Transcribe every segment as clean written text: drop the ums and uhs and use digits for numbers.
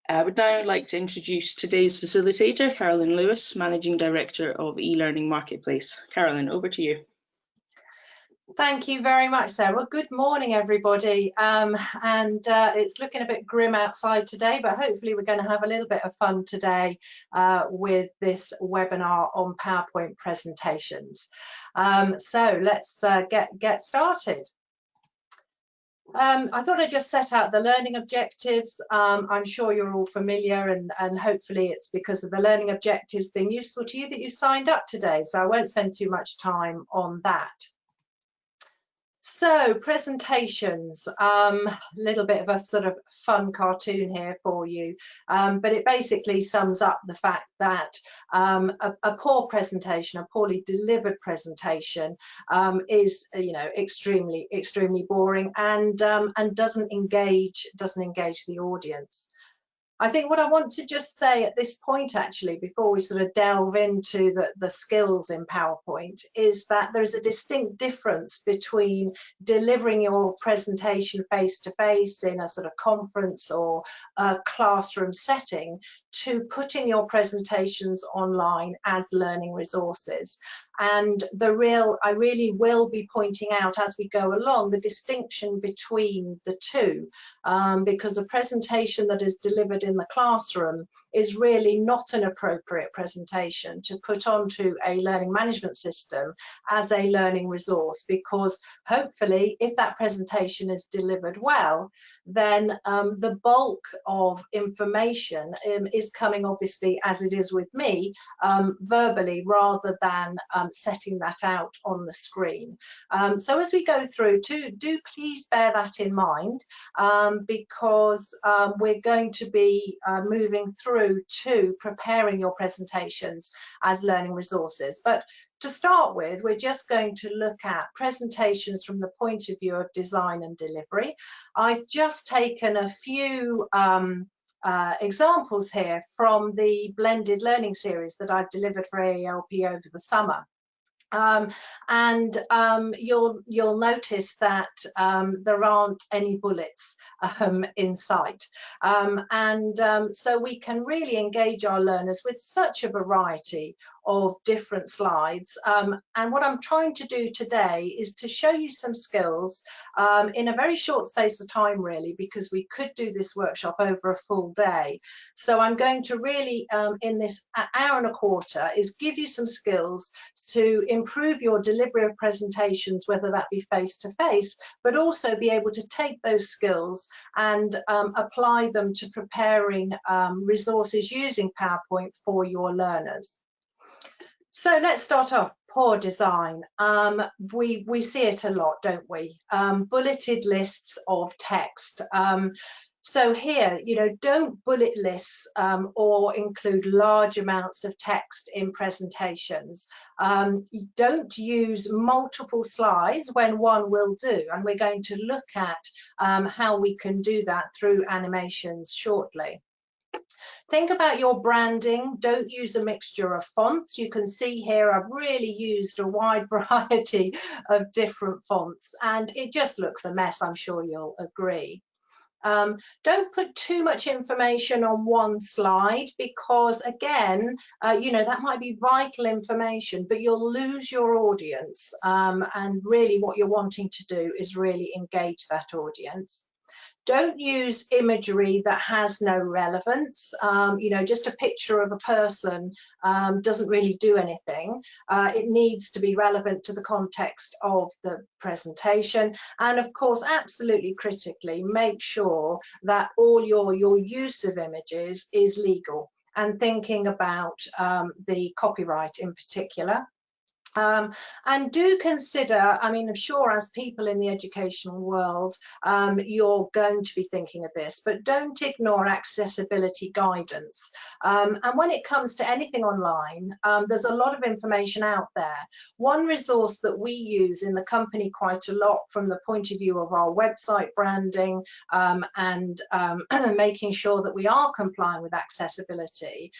I would now like to introduce today's facilitator, Carolyn Lewis, Managing Director of eLearning Marketplace. Carolyn, over to you. Thank you very much, Sarah. Well, good morning, everybody. It's looking a bit grim outside today, but hopefully we're going to have a little bit of fun today with this webinar on PowerPoint presentations. So let's get started. I thought I'd just set out the learning objectives. I'm sure you're all familiar, and hopefully it's because of the learning objectives being useful to you that you signed up today. So I won't spend too much time on that. So presentations, little bit of a sort of fun cartoon here for you, but it basically sums up the fact that a poor presentation, a poorly delivered presentation, is extremely boring and doesn't engage the audience. I think what I want to just say at this point, actually, before we sort of delve into the skills in PowerPoint, is that there is a distinct difference between delivering your presentation face-to-face in a sort of conference or a classroom setting to putting your presentations online as learning resources. And I really will be pointing out as we go along the distinction between the two, because a presentation that is delivered in the classroom is really not an appropriate presentation to put onto a learning management system as a learning resource, because hopefully if that presentation is delivered well, then the bulk of information is coming, obviously, as it is with me, verbally rather than setting that out on the screen. So as we go through, do please bear that in mind, because we're going to be moving through to preparing your presentations as learning resources. But to start with, we're just going to look at presentations from the point of view of design and delivery. I've just taken a few examples here from the blended learning series that I've delivered for AELP over the summer. You'll notice that there aren't any bullets in sight, so we can really engage our learners with such a variety of different slides, and what I'm trying to do today is to show you some skills in a very short space of time, really, because we could do this workshop over a full day. So I'm going to really in this hour and a quarter is give you some skills to improve your delivery of presentations, whether that be face to face, but also be able to take those skills and apply them to preparing resources using PowerPoint for your learners. So let's start off. Poor design. We see it a lot, don't we? Bulleted lists of text. So here, don't bullet lists or include large amounts of text in presentations. Don't use multiple slides when one will do, and we're going to look at how we can do that through animations shortly. Think about your branding. Don't use a mixture of fonts. You can see here I've really used a wide variety of different fonts, and it just looks a mess, I'm sure you'll agree. Don't put too much information on one slide, because again, that might be vital information, but you'll lose your audience, and really what you're wanting to do is really engage that audience. Don't use imagery that has no relevance. Just a picture of a person doesn't really do anything. It needs to be relevant to the context of the presentation. And of course, absolutely critically, make sure that all your use of images is legal, and thinking about the copyright in particular. And do consider, I'm sure as people in the educational world, you're going to be thinking of this, but don't ignore accessibility guidance. And when it comes to anything online, there's a lot of information out there. One resource that we use in the company quite a lot from the point of view of our website branding and making sure that we are complying with accessibility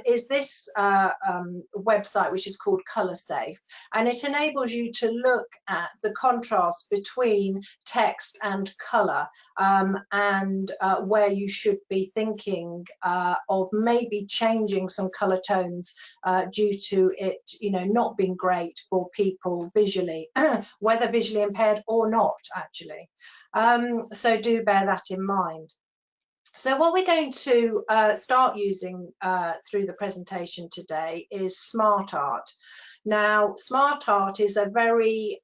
is this website, which is called ColorSafe. safe, and it enables you to look at the contrast between text and colour, and where you should be thinking of maybe changing some colour tones due to it, not being great for people visually, whether visually impaired or not, actually. So do bear that in mind. So what we're going to start using through the presentation today is Smart Art. Now, Smart Art is a very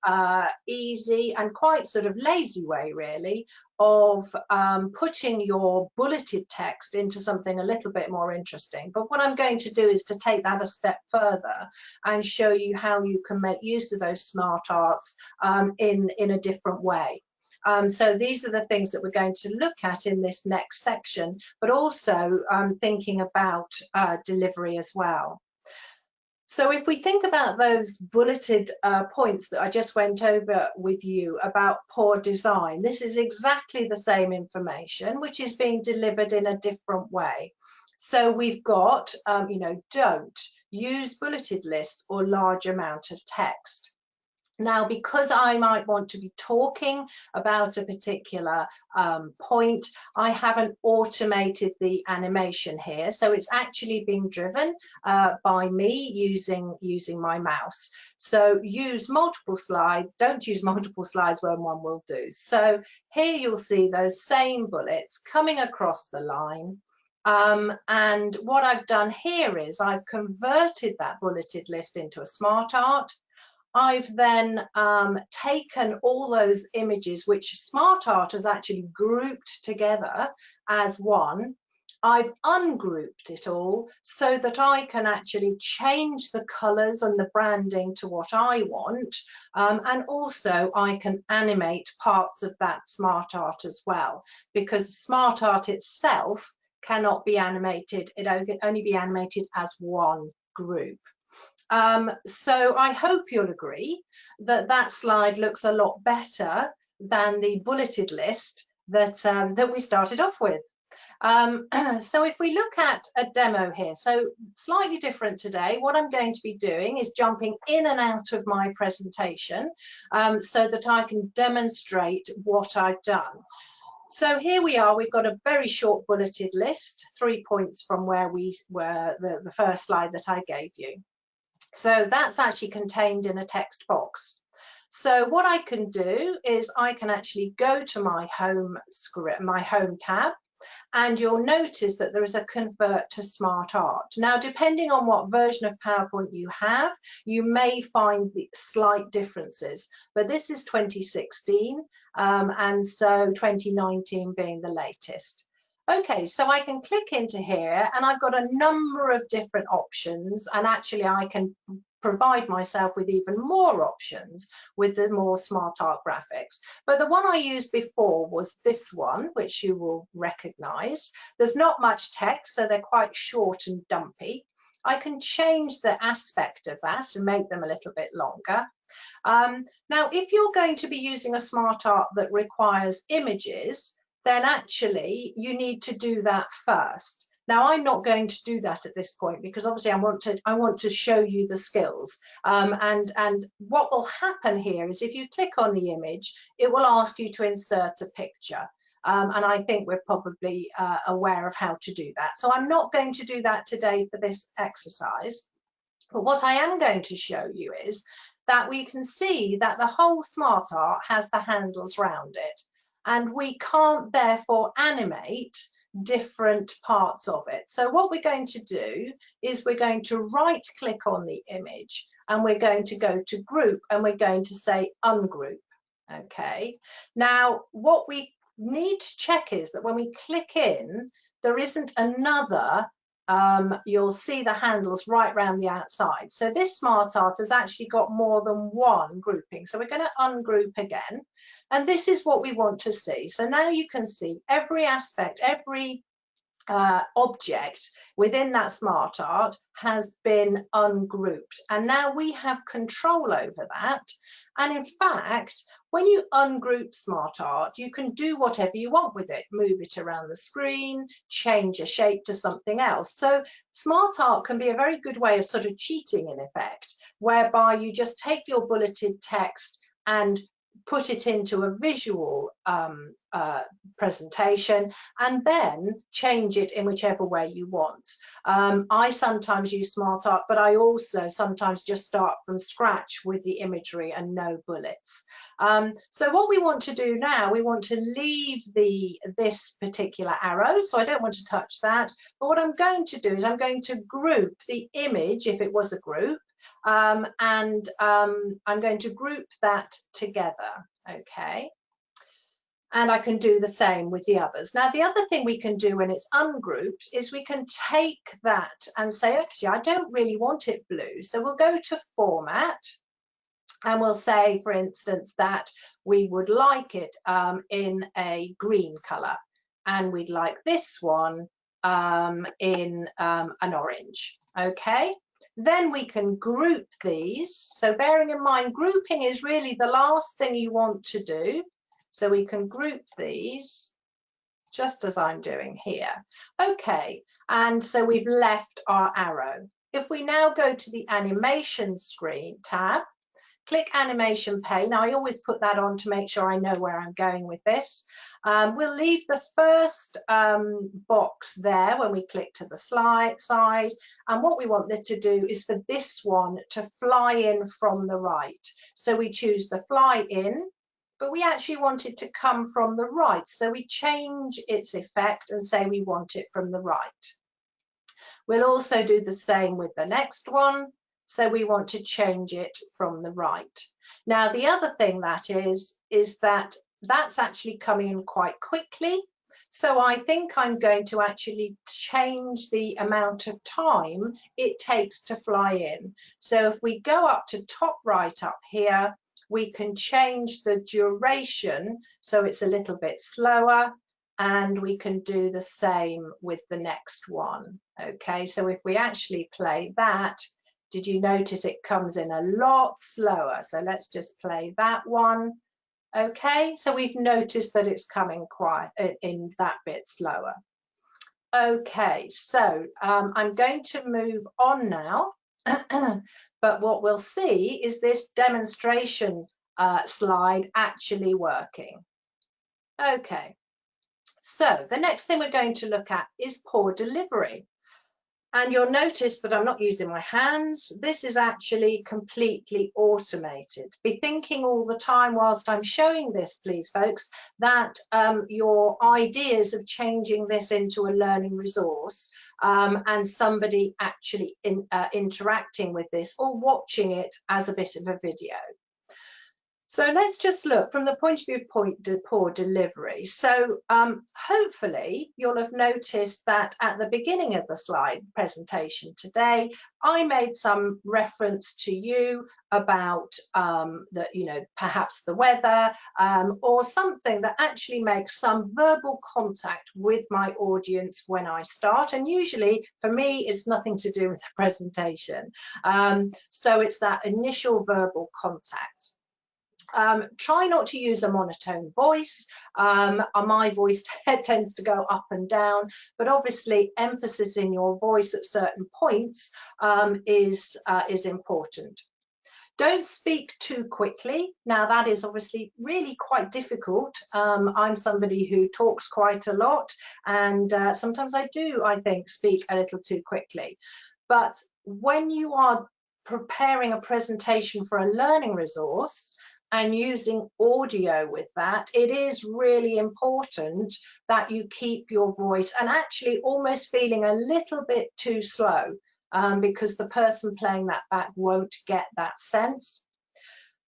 easy and quite sort of lazy way, really, of putting your bulleted text into something a little bit more interesting. But what I'm going to do is to take that a step further and show you how you can make use of those Smart Arts in a different way. So these are the things that we're going to look at in this next section, but also thinking about delivery as well. So if we think about those bulleted points that I just went over with you about poor design, this is exactly the same information, which is being delivered in a different way. So we've got, don't use bulleted lists or large amount of text. Now, because I might want to be talking about a particular point, I haven't automated the animation here. So it's actually being driven by me using my mouse. So use multiple slides. Don't use multiple slides when one will do. So here you'll see those same bullets coming across the line. And what I've done here is I've converted that bulleted list into a Smart Art. I've then taken all those images which Smart Art has actually grouped together as one. I've ungrouped it all so that I can actually change the colours and the branding to what I want, and also I can animate parts of that Smart Art as well, because Smart Art itself cannot be animated. It can only be animated as one group. So I hope you'll agree that that slide looks a lot better than the bulleted list that we started off with. So if we look at a demo here, so slightly different today, what I'm going to be doing is jumping in and out of my presentation so that I can demonstrate what I've done. So here we are, we've got a very short bulleted list, 3 points from where we were, the first slide that I gave you. So that's actually contained in a text box. So what I can do is I can actually go to my home script, my home tab, and you'll notice that there is a convert to Smart Art. Now, depending on what version of PowerPoint you have, you may find the slight differences, but this is 2016, and so 2019 being the latest. Okay, so I can click into here and I've got a number of different options, and actually I can provide myself with even more options with the more Smart Art graphics. But the one I used before was this one, which you will recognize. There's not much text, so they're quite short and dumpy. I can change the aspect of that and make them a little bit longer. Now, if you're going to be using a Smart Art that requires images, then actually you need to do that first. Now, I'm not going to do that at this point because obviously I want to show you the skills. And what will happen here is if you click on the image, it will ask you to insert a picture. And I think we're probably aware of how to do that. So I'm not going to do that today for this exercise. But what I am going to show you is that we can see that the whole Smart Art has the handles round it. And we can't therefore animate different parts of it. So what we're going to do is we're going to right click on the image and we're going to go to group and we're going to say ungroup. Okay, now what we need to check is that when we click in, there isn't another you'll see the handles right around the outside. So this Smart Art has actually got more than one grouping. So we're going to ungroup again. And this is what we want to see. So now you can see every aspect, every object within that Smart Art has been ungrouped. And now we have control over that. And in fact, when you ungroup Smart Art, you can do whatever you want with it. Move it around the screen, change a shape to something else. So Smart Art can be a very good way of sort of cheating in effect, whereby you just take your bulleted text and put it into a visual presentation and then change it in whichever way you want. I sometimes use Smart Art, but I also sometimes just start from scratch with the imagery and no bullets. So what we want to do now, we want to leave this particular arrow, so I don't want to touch that, but what I'm going to do is I'm going to group the image, if it was a group, I'm going to group that together, okay? And I can do the same with the others. Now, the other thing we can do when it's ungrouped is we can take that and say, actually, I don't really want it blue. So we'll go to Format, and we'll say, for instance, that we would like it in a green color, and we'd like this one in an orange, okay? Then we can group these. So bearing in mind, grouping is really the last thing you want to do. So we can group these just as I'm doing here. Okay, and so we've left our arrow. If we now go to the animation screen tab, click animation pane. Now, I always put that on to make sure I know where I'm going with this. We'll leave the first box there when we click to the side. And what we want it to do is for this one to fly in from the right. So we choose the fly in, but we actually want it to come from the right. So we change its effect and say we want it from the right. We'll also do the same with the next one. So we want to change it from the right. Now, the other thing that is that that's actually coming in quite quickly. So I think I'm going to actually change the amount of time it takes to fly in. So if we go up to top right up here, we can change the duration so it's a little bit slower. And we can do the same with the next one. Okay, so if we actually play that, did you notice it comes in a lot slower? So let's just play that one. Okay, so we've noticed that it's coming quite in that bit slower. Okay, so I'm going to move on now. But what we'll see is this demonstration slide actually working. Okay. So the next thing we're going to look at is poor delivery. And you'll notice that I'm not using my hands. This is actually completely automated. Be thinking all the time whilst I'm showing this, please, folks, that your ideas of changing this into a learning resource and somebody actually interacting with this or watching it as a bit of a video. So let's just look from the point of view of poor delivery. So hopefully you'll have noticed that at the beginning of the slide presentation today, I made some reference to you about perhaps the weather or something that actually makes some verbal contact with my audience when I start. And usually for me, it's nothing to do with the presentation. So it's that initial verbal contact. Try not to use a monotone voice. My voice tends to go up and down, but obviously emphasis in your voice at certain points is important. Don't speak too quickly. Now that is obviously really quite difficult. I'm somebody who talks quite a lot, and sometimes I think, speak a little too quickly. But when you are preparing a presentation for a learning resource, and using audio with that, it is really important that you keep your voice and actually almost feeling a little bit too slow because the person playing that back won't get that sense.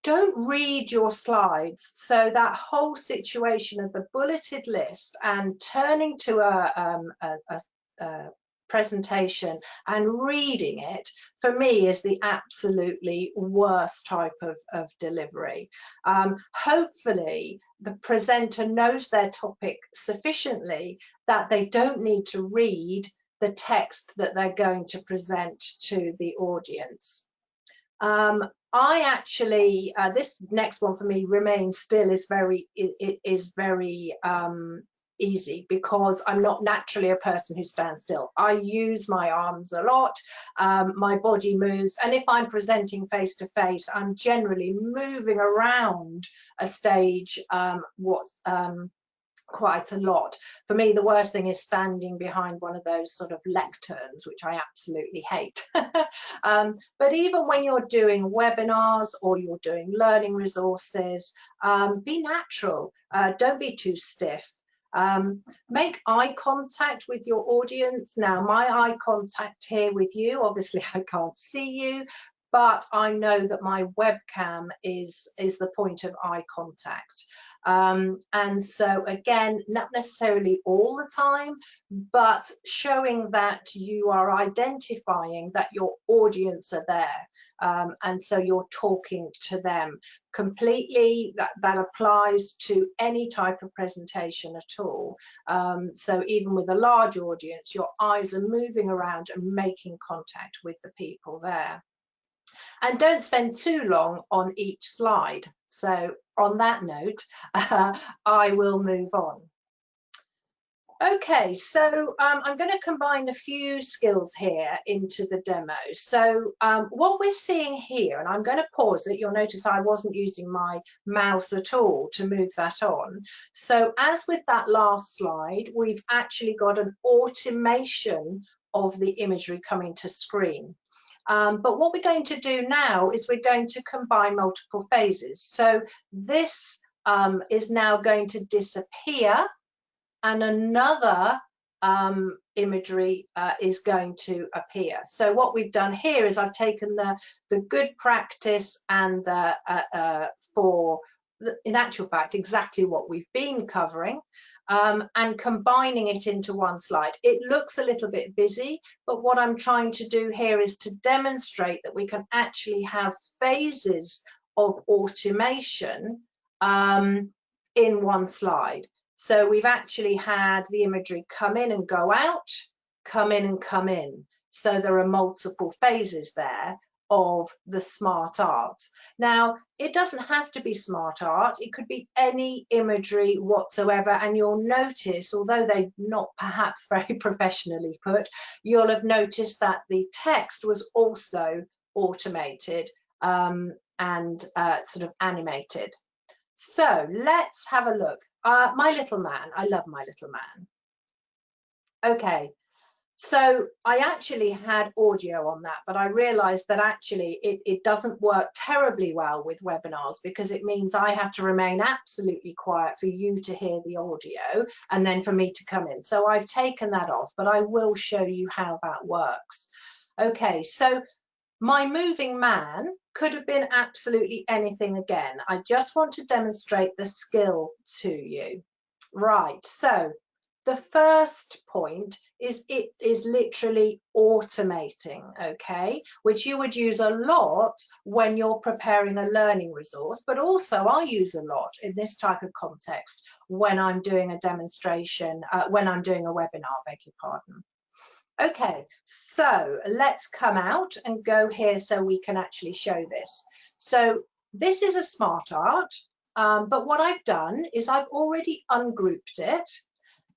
Don't read your slides. So that whole situation of the bulleted list and turning to a presentation and reading it, for me, is the absolutely worst type of delivery. Hopefully the presenter knows their topic sufficiently that they don't need to read the text that they're going to present to the audience. I actually, this next one for me, remain still, is very easy, because I'm not naturally a person who stands still. I use my arms a lot, my body moves, and if I'm presenting face to face, I'm generally moving around a stage quite a lot. For me, the worst thing is standing behind one of those sort of lecterns, which I absolutely hate. But even when you're doing webinars or you're doing learning resources, be natural. Don't be too stiff. Make eye contact with your audience. Now, my eye contact here with you, obviously I can't see you, but I know that my webcam is the point of eye contact. And so again, not necessarily all the time, but showing that you are identifying that your audience are there. And so you're talking to them completely. That applies to any type of presentation at all. So even with a large audience, your eyes are moving around and making contact with the people there. And don't spend too long on each slide. So on that note, I will move on. Okay, so I'm going to combine a few skills here into the demo. So what we're seeing here, and I'm going to pause it, you'll notice I wasn't using my mouse at all to move that on. So as with that last slide, we've actually got an automation of the imagery coming to screen. But what we're going to do now is we're going to combine multiple phases. So this is now going to disappear, and another imagery is going to appear. So what we've done here is I've taken the good practice and in actual fact, exactly what we've been covering, and combining it into one slide. It looks a little bit busy, but what I'm trying to do here is to demonstrate that we can actually have phases of automation in one slide. So we've actually had the imagery come in and go out, come in and come in. So there are multiple phases there of the smart art. Now, it doesn't have to be smart art. It could be any imagery whatsoever. And you'll notice, although they're not perhaps very professionally put, you'll have noticed that the text was also automated and sort of animated. So let's have a look. My Little Man, I love My Little Man. Okay, so I actually had audio on that, but I realized that actually it doesn't work terribly well with webinars, because it means I have to remain absolutely quiet for you to hear the audio and then for me to come in. So I've taken that off, but I will show you how that works. Okay, so My Moving Man could have been absolutely anything again. I just want to demonstrate the skill to you. Right, so the first point is it is literally automating, okay, which you would use a lot when you're preparing a learning resource, but also I use a lot in this type of context when I'm doing a demonstration, when I'm doing a webinar, beg your pardon. Okay, so let's come out and go here so we can actually show this. So this is a smart art, but what I've done is I've already ungrouped it,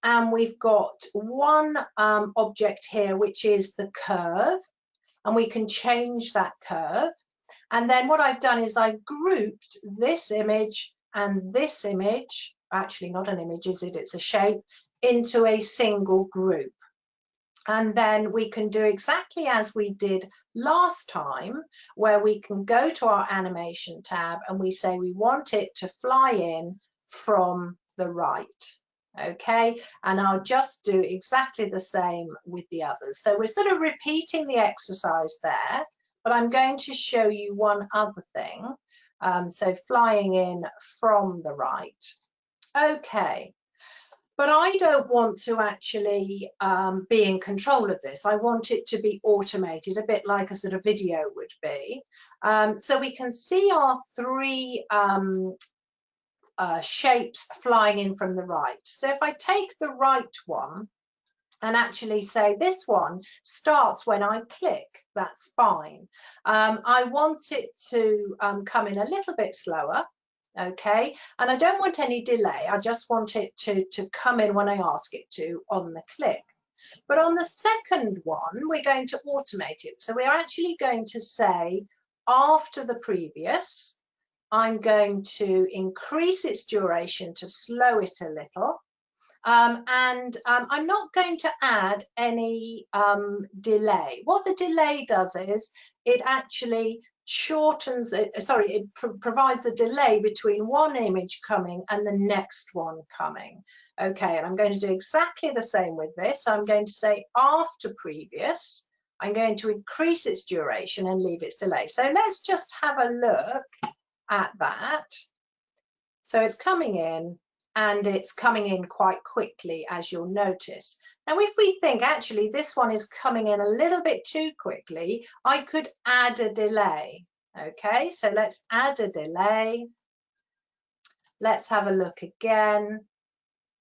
and we've got one object here, which is the curve, and we can change that curve. And then what I've done is I've grouped this image and this image, actually not an image, is it? It's a shape, into a single group. And then we can do exactly as we did last time, where we can go to our animation tab and we say we want it to fly in from the right. Okay, and I'll just do exactly the same with the others. So we're sort of repeating the exercise there, but I'm going to show you one other thing. So flying in from the right. Okay. But I don't want to actually be in control of this. I want it to be automated, a bit like a sort of video would be. So we can see our three shapes flying in from the right. So if I take the right one and actually say this one starts when I click. That's fine. I want it to come in a little bit slower, okay, and I don't want any delay. I just want it to come in when I ask it to on the click. But on the second one, we're going to automate it. So we're actually going to say after the previous, I'm going to increase its duration to slow it a little. I'm not going to add any delay. What the delay does is it actually shortens it, it provides a delay between one image coming and the next one coming. Okay, and I'm going to do exactly the same with this. So I'm going to say after previous, I'm going to increase its duration and leave its delay. So let's just have a look at that. So it's coming in, and it's coming in quite quickly, as you'll notice. Now, if we think actually this one is coming in a little bit too quickly, I could add a delay. Okay, so let's add a delay. Let's have a look again.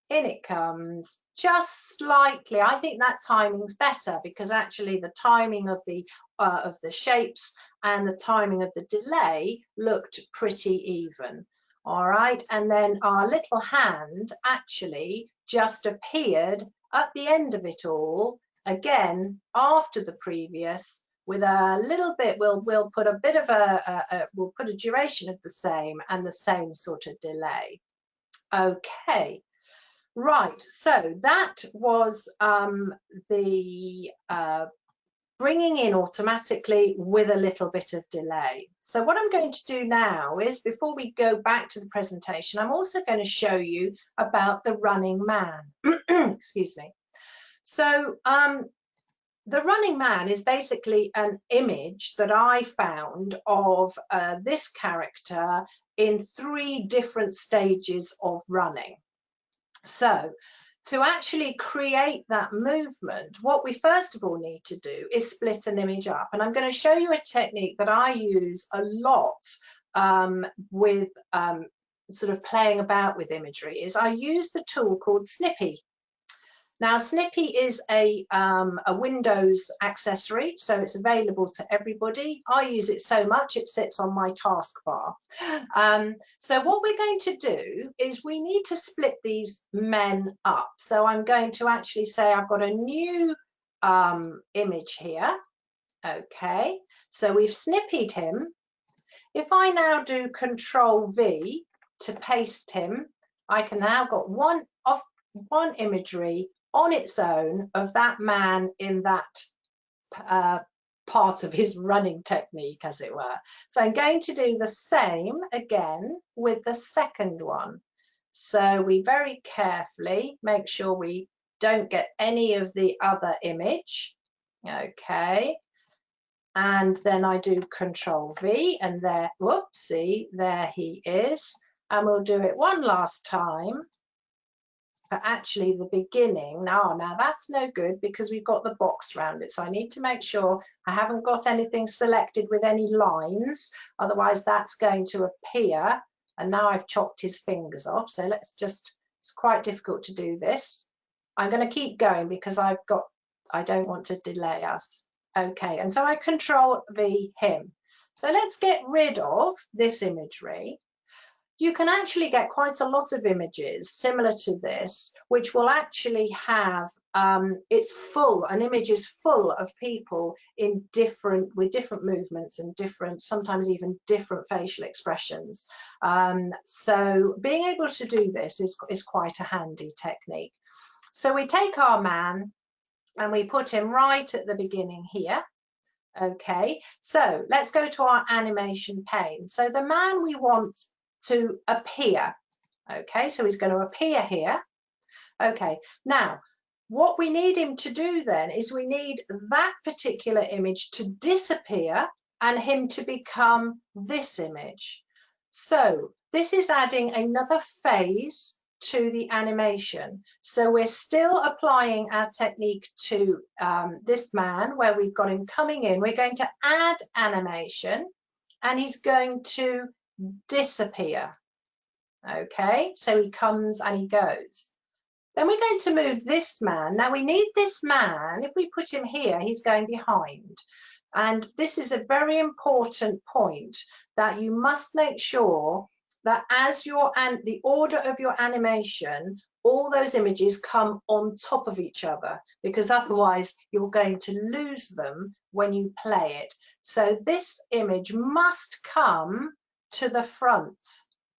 In it comes, just slightly. I think that timing's better because actually the timing of the shapes and the timing of the delay looked pretty even. All right, and then our little hand actually just appeared at the end of it all, again after the previous, with a little bit. We'll put a bit of we'll put a duration of the same and the same sort of delay. Okay. Right, so that was the bringing in automatically with a little bit of delay. So what I'm going to do now is, before we go back to the presentation, I'm also going to show you about the running man. Excuse me. So the running man is basically an image that I found of this character in 3 different stages of running. So to actually create that movement, what we first of all need to do is split an image up. And I'm going to show you a technique that I use a lot with sort of playing about with imagery, is I use the tool called Snippy. Now, Snippy is a Windows accessory, so it's available to everybody. I use it so much it sits on my taskbar. So what we're going to do is we need to split these men up. So I'm going to actually say I've got a new image here. Okay, so we've snippied him. If I now do Control V to paste him, I can now got one imagery on its own of that man in that part of his running technique, as it were. So I'm going to do the same again with the second one. So we very carefully make sure we don't get any of the other image. Okay. And then I do Control V, and there, whoopsie, there he is. And we'll do it one last time. But actually the beginning, now that's no good because we've got the box around it. So I need to make sure I haven't got anything selected with any lines, otherwise that's going to appear. And now I've chopped his fingers off. So let's just, it's quite difficult to do this. I'm going to keep going because I don't want to delay us. Okay, and so I Control V him. So let's get rid of this imagery. You can actually get quite a lot of images similar to this, which will actually have, it's full, an image is full of people in with different movements and different, sometimes even different facial expressions. So being able to do this is quite a handy technique. So we take our man and we put him right at the beginning here. Okay, so let's go to our animation pane. So the man we want to appear. Okay, so he's going to appear here. Okay, now what we need him to do then is we need that particular image to disappear and him to become this image. So this is adding another phase to the animation. So we're still applying our technique to this man where we've got him coming in. We're going to add animation and he's going to disappear. Okay, so he comes and he goes. Then we're going to move this man. Now we need this man. If we put him here, he's going behind. And this is a very important point, that you must make sure that as the order of your animation, all those images come on top of each other, because otherwise you're going to lose them when you play it. So this image must come to the front,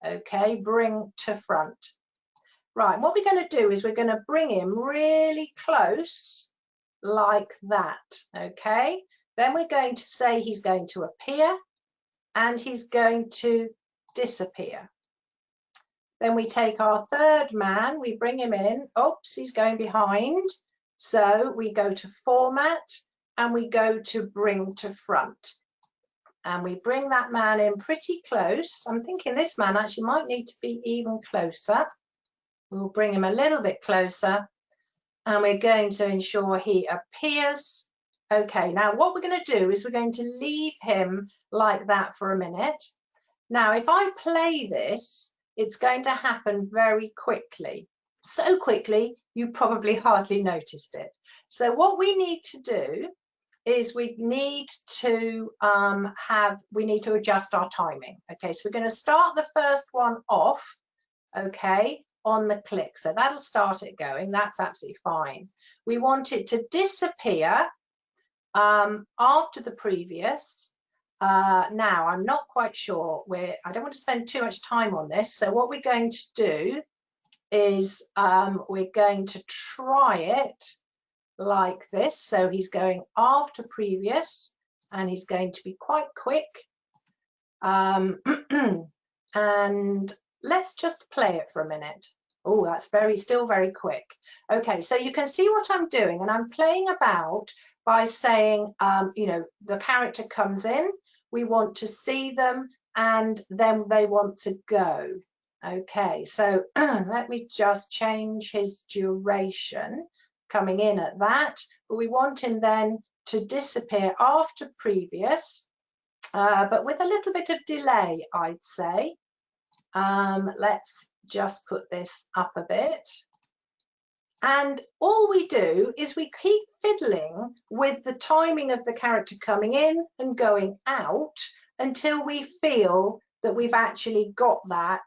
okay? Bring to front. Right, what we're going to do is we're going to bring him really close like that, okay? Then we're going to say he's going to appear and he's going to disappear. Then we take our third man, we bring him in. Oops, he's going behind. So we go to format and we go to bring to front. And we bring that man in pretty close. I'm thinking this man actually might need to be even closer. We'll bring him a little bit closer and we're going to ensure he appears. Okay, now what we're going to do is we're going to leave him like that for a minute. Now, if I play this, it's going to happen very quickly. So quickly, you probably hardly noticed it. So what we need to do is we need to adjust our timing. Okay, so we're going to start the first one off, okay, on the click. So that'll start it going. That's absolutely fine. We want it to disappear after the previous. Now, I'm not quite sure. I don't want to spend too much time on this. So what we're going to do is we're going to try it like this. So he's going after previous and he's going to be quite quick. And let's just play it for a minute. Oh, that's still very quick. Okay, so you can see what I'm doing, and I'm playing about by saying, you know, the character comes in, we want to see them, and then they want to go. Okay, so let me just change his duration coming in at that, but we want him then to disappear after previous, but with a little bit of delay, I'd say. Let's just put this up a bit. And all we do is we keep fiddling with the timing of the character coming in and going out until we feel that we've actually got that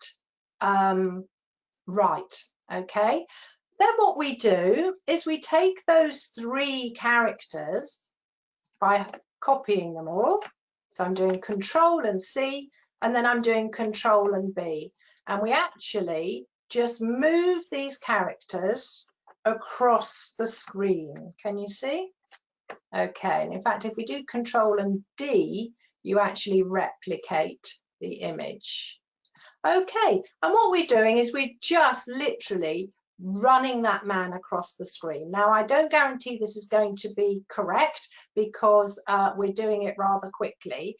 right, okay? Then what we do is we take those three characters by copying them all. So I'm doing Control and C, and then I'm doing Control and V. And we actually just move these characters across the screen. Can you see? Okay, and in fact, if we do Control and D, you actually replicate the image. Okay, and what we're doing is we're just literally running that man across the screen. Now, I don't guarantee this is going to be correct because we're doing it rather quickly.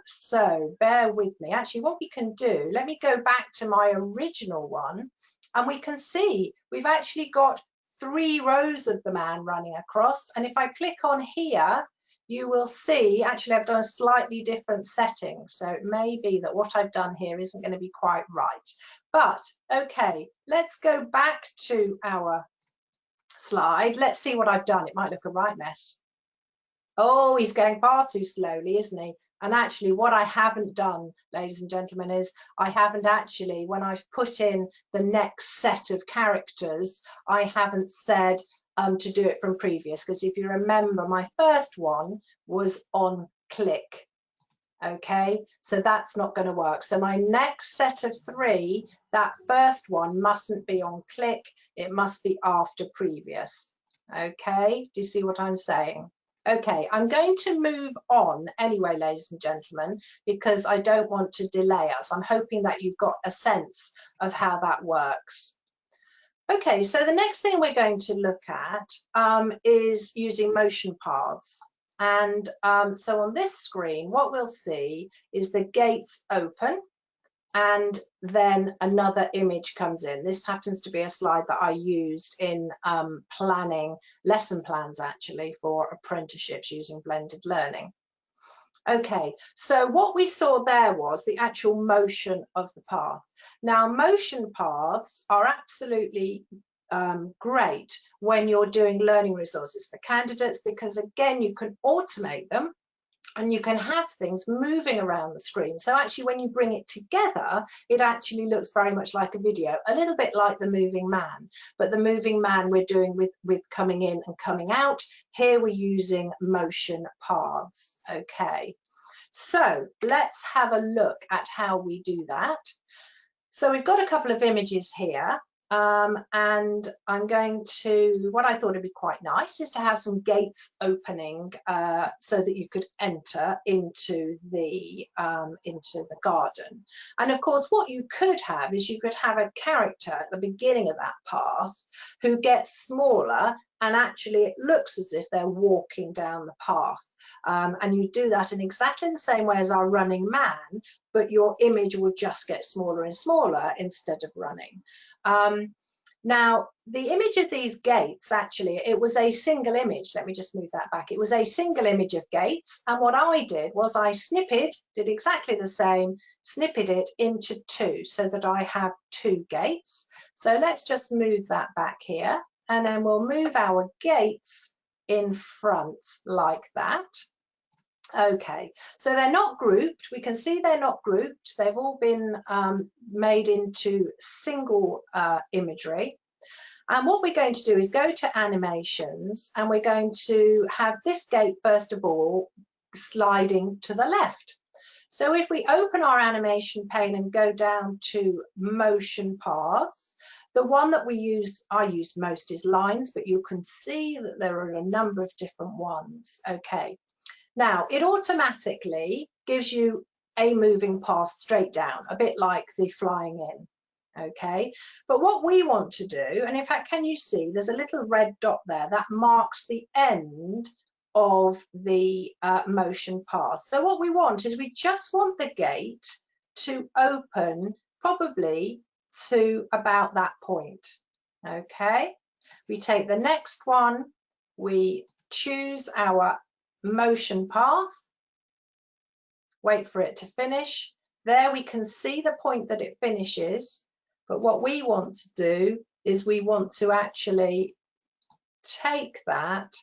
So bear with me. Actually, what we can do, let me go back to my original one, and we can see we've actually got 3 rows of the man running across. And if I click on here, you will see, actually, I've done a slightly different setting. So it may be that what I've done here isn't going to be quite right. But, okay, let's go back to our slide. Let's see what I've done. It might look a right mess. Oh, he's going far too slowly, isn't he? And actually, what I haven't done, ladies and gentlemen, is I haven't actually, when I've put in the next set of characters, I haven't said to do it from previous, because if you remember, my first one was on click. Okay, so that's not going to work. So my next set of 3, that first one mustn't be on click, it must be after previous. Okay, do you see what I'm saying? Okay, I'm going to move on anyway, ladies and gentlemen, because I don't want to delay us. I'm hoping that you've got a sense of how that works. Okay, so the next thing we're going to look at is using motion paths. And so on this screen, what we'll see is the gates open and then another image comes in. This happens to be a slide that I used in planning lesson plans, actually, for apprenticeships using blended learning. Okay, so what we saw there was the actual motion of the path. Now, motion paths are absolutely great when you're doing learning resources for candidates, because again, you can automate them and you can have things moving around the screen. So actually, when you bring it together, it actually looks very much like a video, a little bit like the moving man. But the moving man we're doing with coming in and coming out. Here we're using motion paths. Okay, so let's have a look at how we do that. So we've got a couple of images here. And I'm going to, what I thought would be quite nice is to have some gates opening so that you could enter into the garden. And of course, what you could have is you could have a character at the beginning of that path who gets smaller, and actually it looks as if they're walking down the path. And you do that in exactly the same way as our running man, but your image will just get smaller and smaller instead of running. Now, the image of these gates, actually, it was a single image. Let me just move that back. It was a single image of gates. And what I did was I did exactly the same, snipped it into two so that I have two gates. So let's just move that back here. And then we'll move our gates in front like that. Okay, so they're not grouped. We can see they're not grouped. They've all been made into single imagery. And what we're going to do is go to animations, and we're going to have this gate, first of all, sliding to the left. So if we open our animation pane and go down to motion paths, the one that I use most is lines, but you can see that there are a number of different ones. Okay. Now, it automatically gives you a moving path straight down, a bit like the flying in, okay? But what we want to do, and in fact, can you see there's a little red dot there that marks the end of the motion path. So what we want is we just want the gate to open probably to about that point, okay? We take the next one, we choose our motion path, wait for it to finish. There we can see the point that it finishes, but what we want to do is we want to actually take that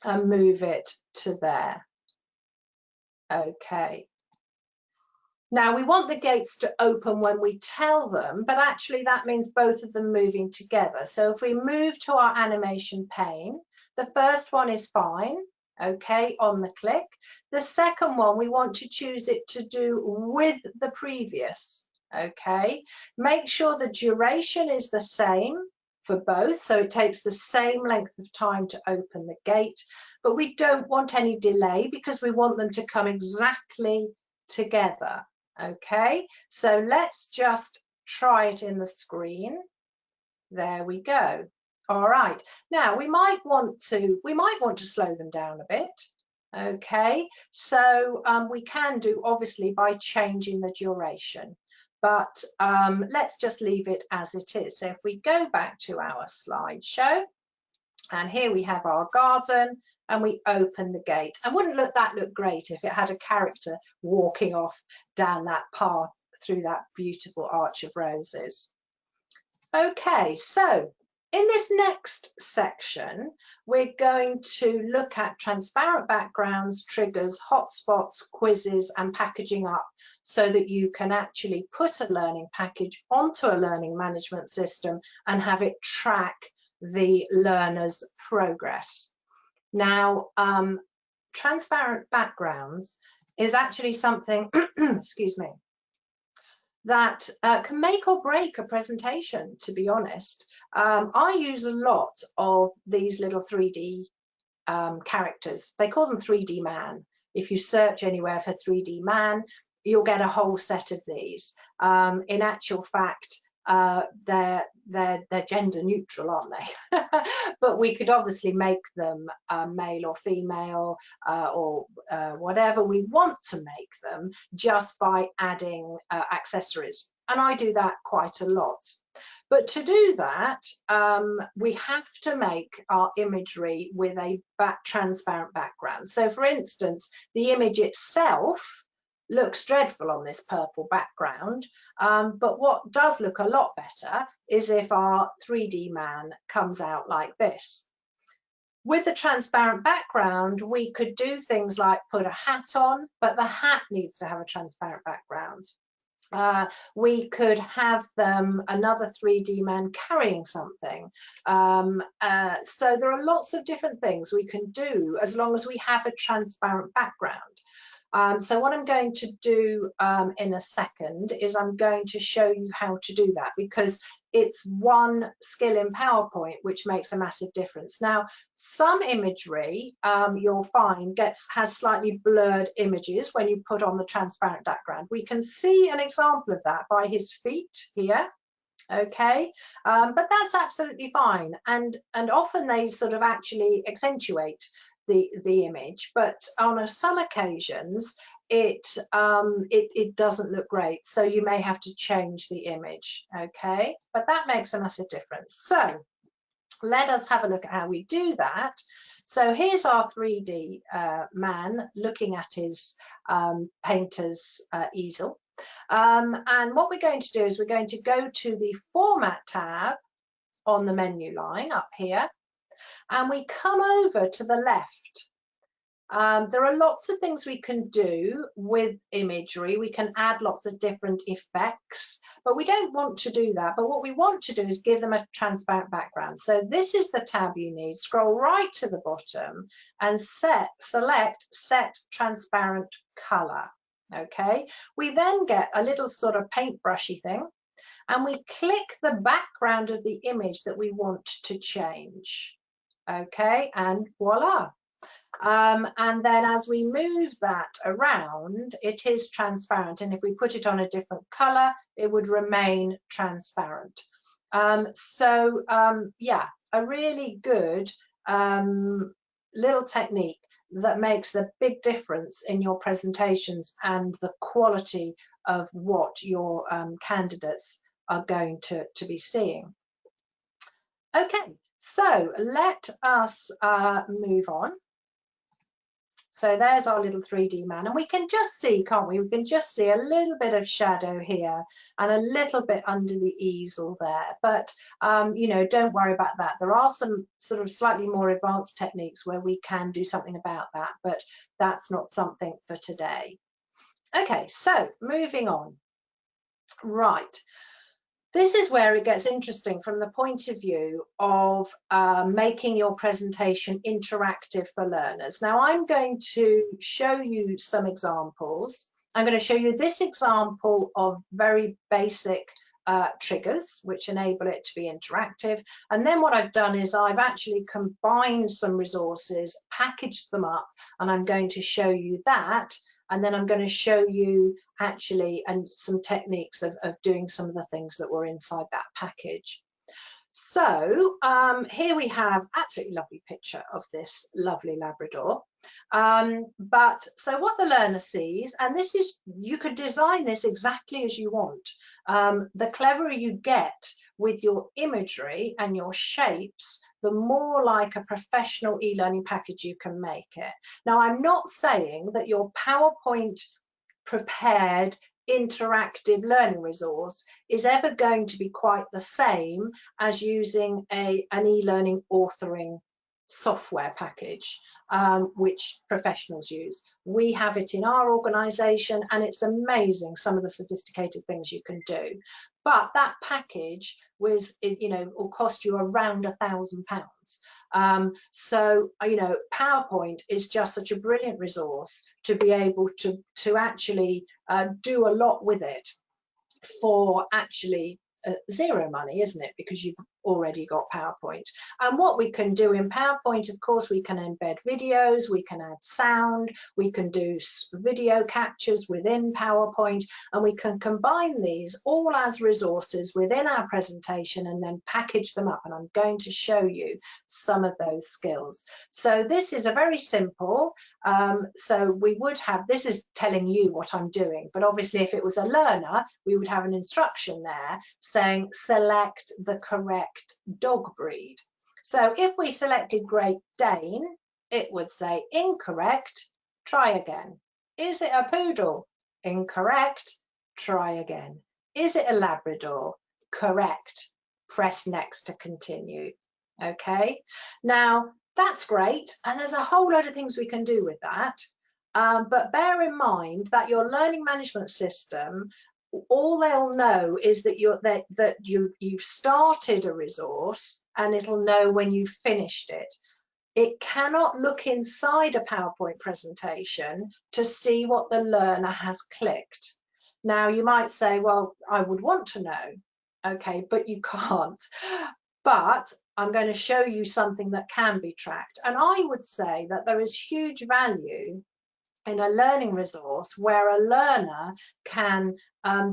and move it to there. Okay. Now we want the gates to open when we tell them, but actually that means both of them moving together. So if we move to our animation pane, the first one is fine. Okay, on the click. The second one, we want to choose it to do with the previous. Okay, make sure the duration is the same for both, so it takes the same length of time to open the gate, but we don't want any delay because we want them to come exactly together. Okay, so let's just try it in the screen. There we go. All right, now we might want to slow them down a bit. Okay, so we can do obviously by changing the duration, but let's just leave it as it is. So if we go back to our slideshow, and here we have our garden, and we open the gate. And wouldn't that look great if it had a character walking off down that path through that beautiful arch of roses? Okay, so in this next section, we're going to look at transparent backgrounds, triggers, hotspots, quizzes, and packaging up so that you can actually put a learning package onto a learning management system and have it track the learner's progress. Now, transparent backgrounds is actually something, excuse me, that can make or break a presentation, to be honest. I use a lot of these little 3D characters. They call them 3D man. If you search anywhere for 3D man, you'll get a whole set of these. In actual fact, they're gender neutral, aren't they? But we could obviously make them male or female or whatever we want to make them just by adding accessories. And I do that quite a lot. But to do that, we have to make our imagery with a transparent background. So for instance, the image itself looks dreadful on this purple background, but what does look a lot better is if our 3D man comes out like this. With the transparent background, we could do things like put a hat on, but the hat needs to have a transparent background. We could have them, another 3D man carrying something. So there are lots of different things we can do as long as we have a transparent background. So what I'm going to do in a second is I'm going to show you how to do that, because it's one skill in PowerPoint which makes a massive difference. Now, some imagery you'll find has slightly blurred images when you put on the transparent background. We can see an example of that by his feet here. Okay, but that's absolutely fine, and often they sort of actually accentuate the image, but on some occasions it doesn't look great, so you may have to change the image. Okay, but that makes a massive difference. So let us have a look at how we do that. So here's our 3D man looking at his painter's easel. And what we're going to do is we're going to go to the Format tab on the menu line up here, and we come over to the left. There are lots of things we can do with imagery. We can add lots of different effects, but we don't want to do that. But what we want to do is give them a transparent background. So this is the tab you need. Scroll right to the bottom and select Set Transparent Color. Okay, we then get a little sort of paintbrushy thing, and we click the background of the image that we want to change. Okay, and voila. And then as we move that around, it is transparent, and if we put it on a different color, it would remain transparent. Yeah, a really good little technique that makes a big difference in your presentations and the quality of what your candidates are going to be seeing. Okay, so let us move on. So there's our little 3D man, and we can just see, can't we? We can just see a little bit of shadow here and a little bit under the easel there. But, you know, don't worry about that. There are some sort of slightly more advanced techniques where we can do something about that, but that's not something for today. Okay, so moving on. Right. This is where it gets interesting from the point of view of making your presentation interactive for learners. Now, I'm going to show you some examples. I'm going to show you this example of very basic triggers, which enable it to be interactive. And then what I've done is I've actually combined some resources, packaged them up, and I'm going to show you that. And then I'm going to show you actually and some techniques of doing some of the things that were inside that package. So here we have absolutely lovely picture of this lovely Labrador. So what the learner sees, and this is, you could design this exactly as you want. The cleverer you get with your imagery and your shapes, the more like a professional e-learning package you can make it. Now, I'm not saying that your PowerPoint prepared interactive learning resource is ever going to be quite the same as using an e-learning authoring software package, which professionals use. We have it in our organization, and it's amazing some of the sophisticated things you can do. But that package was, you know, will cost you around £1,000. So, you know, PowerPoint is just such a brilliant resource to be able to actually do a lot with it for actually zero money, isn't it? Because you've already got PowerPoint. And what we can do in PowerPoint, of course, we can embed videos, we can add sound, we can do video captures within PowerPoint, and we can combine these all as resources within our presentation and then package them up. And I'm going to show you some of those skills. So this is a very simple, so we would have, this is telling you what I'm doing, but obviously if it was a learner, we would have an instruction there saying select the correct dog breed. So if we selected Great Dane, it would say incorrect, try again. Is it a poodle? Incorrect, try again. Is it a Labrador? Correct, press next to continue. Okay, now that's great, and there's a whole load of things we can do with that, but bear in mind that your learning management system, all they'll know is that you've started a resource, and it'll know when you've finished it. It cannot look inside a PowerPoint presentation to see what the learner has clicked. Now you might say, well, I would want to know. Okay, but you can't. But I'm going to show you something that can be tracked. And I would say that there is huge value in a learning resource where a learner can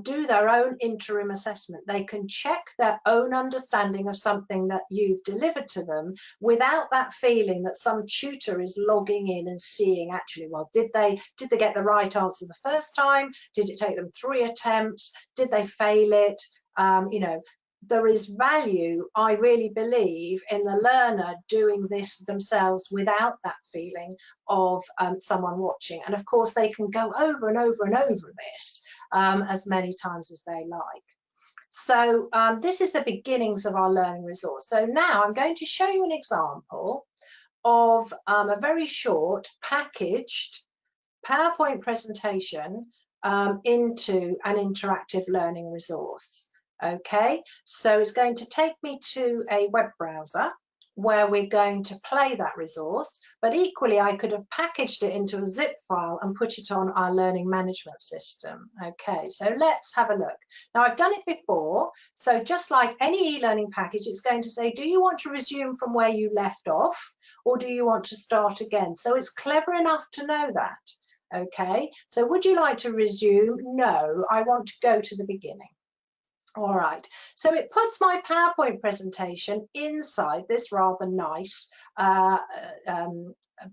do their own interim assessment. They can check their own understanding of something that you've delivered to them without that feeling that some tutor is logging in and seeing, actually, well, did they get the right answer the first time? Did it take them 3 attempts? Did they fail it? You know, there is value, I really believe, in the learner doing this themselves without that feeling of someone watching. And of course, they can go over and over and over this as many times as they like. So this is the beginnings of our learning resource. So now I'm going to show you an example of a very short packaged PowerPoint presentation into an interactive learning resource. Okay, so it's going to take me to a web browser where we're going to play that resource, but equally I could have packaged it into a zip file and put it on our learning management system. Okay, so let's have a look. Now I've done it before, so just like any e-learning package, it's going to say, do you want to resume from where you left off, or do you want to start again? So it's clever enough to know that. Okay, so would you like to resume? No, I want to go to the beginning. All right, so it puts my PowerPoint presentation inside this rather nice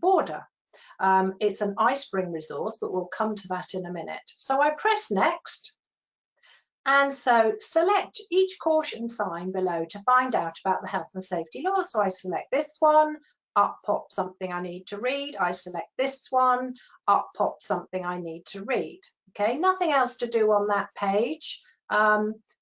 border. It's an iSpring resource, but we'll come to that in a minute. So I press next, and so select each caution sign below to find out about the health and safety law. So I select this one, up pops something I need to read. I select this one, up pops something I need to read. Okay, nothing else to do on that page.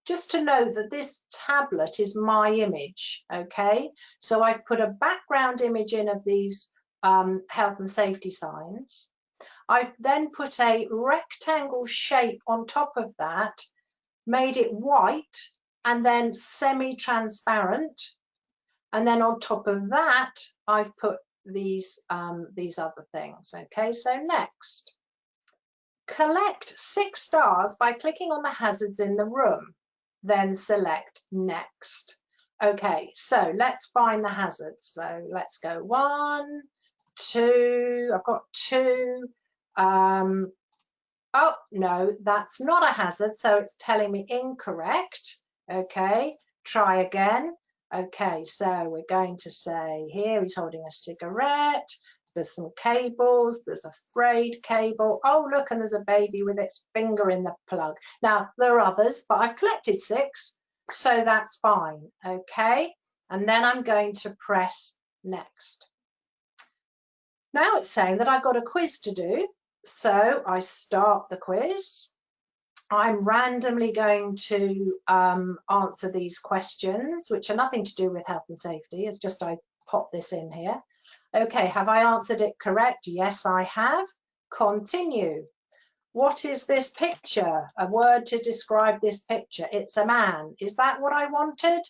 Just to know that this tablet is my image, okay? So I've put a background image in of these health and safety signs. I've then put a rectangle shape on top of that, made it white and then semi-transparent. And then on top of that, I've put these other things, okay? So next. Collect 6 stars by clicking on the hazards in the room, then select next. Okay, so let's find the hazards. So let's go 1, 2, I've got 2. Oh, no, that's not a hazard, so it's telling me incorrect. Okay, try again. Okay, so we're going to say here he's holding a cigarette. There's some cables, there's a frayed cable. Oh, look, and there's a baby with its finger in the plug. Now, there are others, but I've collected 6, so that's fine, okay? And then I'm going to press next. Now it's saying that I've got a quiz to do, so I start the quiz. I'm randomly going to answer these questions, which are nothing to do with health and safety. It's just I pop this in here. Okay, have I answered it correct? Yes, I have. Continue. What is this picture? A word to describe this picture. It's a man. Is that what I wanted?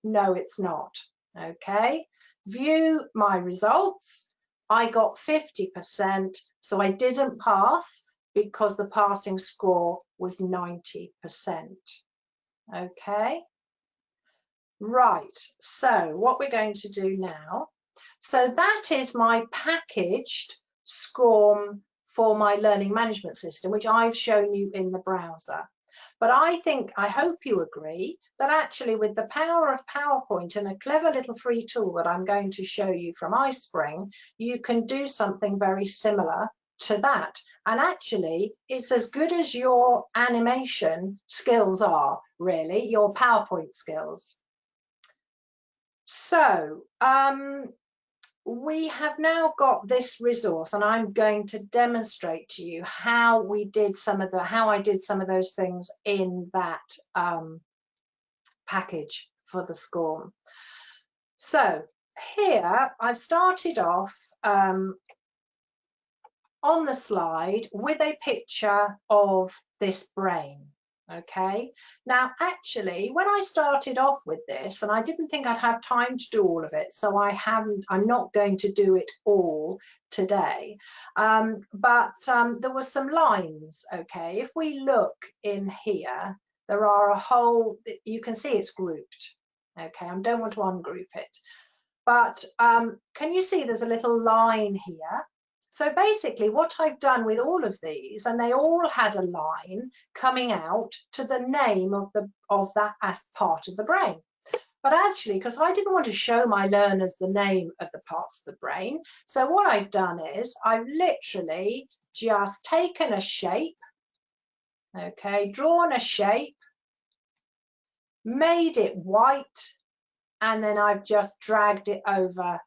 No, it's not. Okay. View my results. I got 50%, so I didn't pass because the passing score was 90%. Okay. Right, so what we're going to do now, so that is my packaged SCORM for my learning management system, which I've shown you in the browser. But I hope you agree that actually with the power of PowerPoint and a clever little free tool that I'm going to show you from iSpring, you can do something very similar to that. And actually, it's as good as your animation skills are, really, your PowerPoint skills. So we have now got this resource, and I'm going to demonstrate to you how I did some of those things in that package for the SCORM. So here I've started off on the slide with a picture of this brain. Okay, now actually when I started off with this, and I didn't think I'd have time to do all of it, so I'm not going to do it all today, but there were some lines. Okay, if we look in here, there are a whole, you can see it's grouped. Okay, I don't want to ungroup it, but can you see there's a little line here? So basically what I've done with all of these, and they all had a line coming out to the name of that as part of the brain. But actually, because I didn't want to show my learners the name of the parts of the brain, so what I've done is I've literally just taken a shape, okay, drawn a shape, made it white, and then I've just dragged it over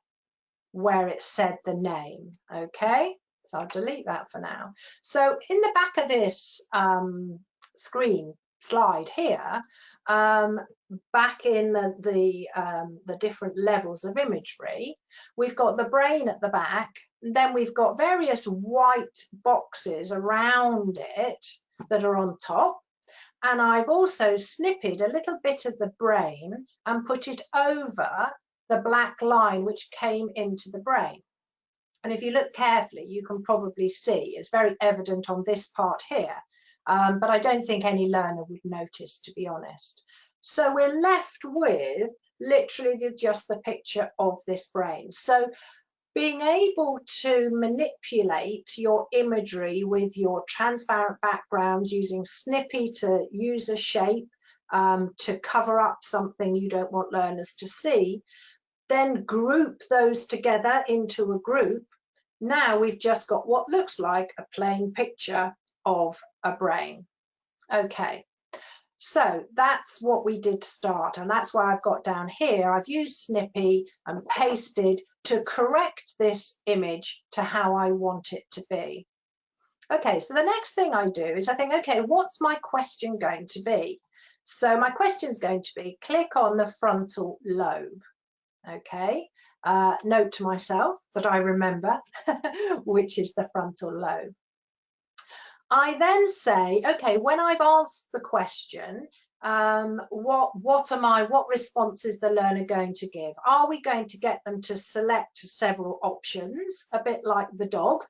where it said the name. Okay, so I'll delete that for now. So in the back of this slide here, back in the different levels of imagery, we've got the brain at the back, then we've got various white boxes around it that are on top, and I've also snipped a little bit of the brain and put it over the black line which came into the brain. And if you look carefully, you can probably see it's very evident on this part here, but I don't think any learner would notice, to be honest. So we're left with literally just the picture of this brain. So being able to manipulate your imagery with your transparent backgrounds, using Snippy to use a shape to cover up something you don't want learners to see, then group those together into a group. Now we've just got what looks like a plain picture of a brain. Okay, so that's what we did to start, and that's why I've got down here, I've used Snippy and pasted to correct this image to how I want it to be. Okay, so the next thing I do is I think, okay, what's my question going to be? So my question is going to be, click on the frontal lobe. Okay, note to myself that I remember which is the frontal lobe. I then say, okay, when I've asked the question, what response is the learner going to give? Are we going to get them to select several options, a bit like the dog?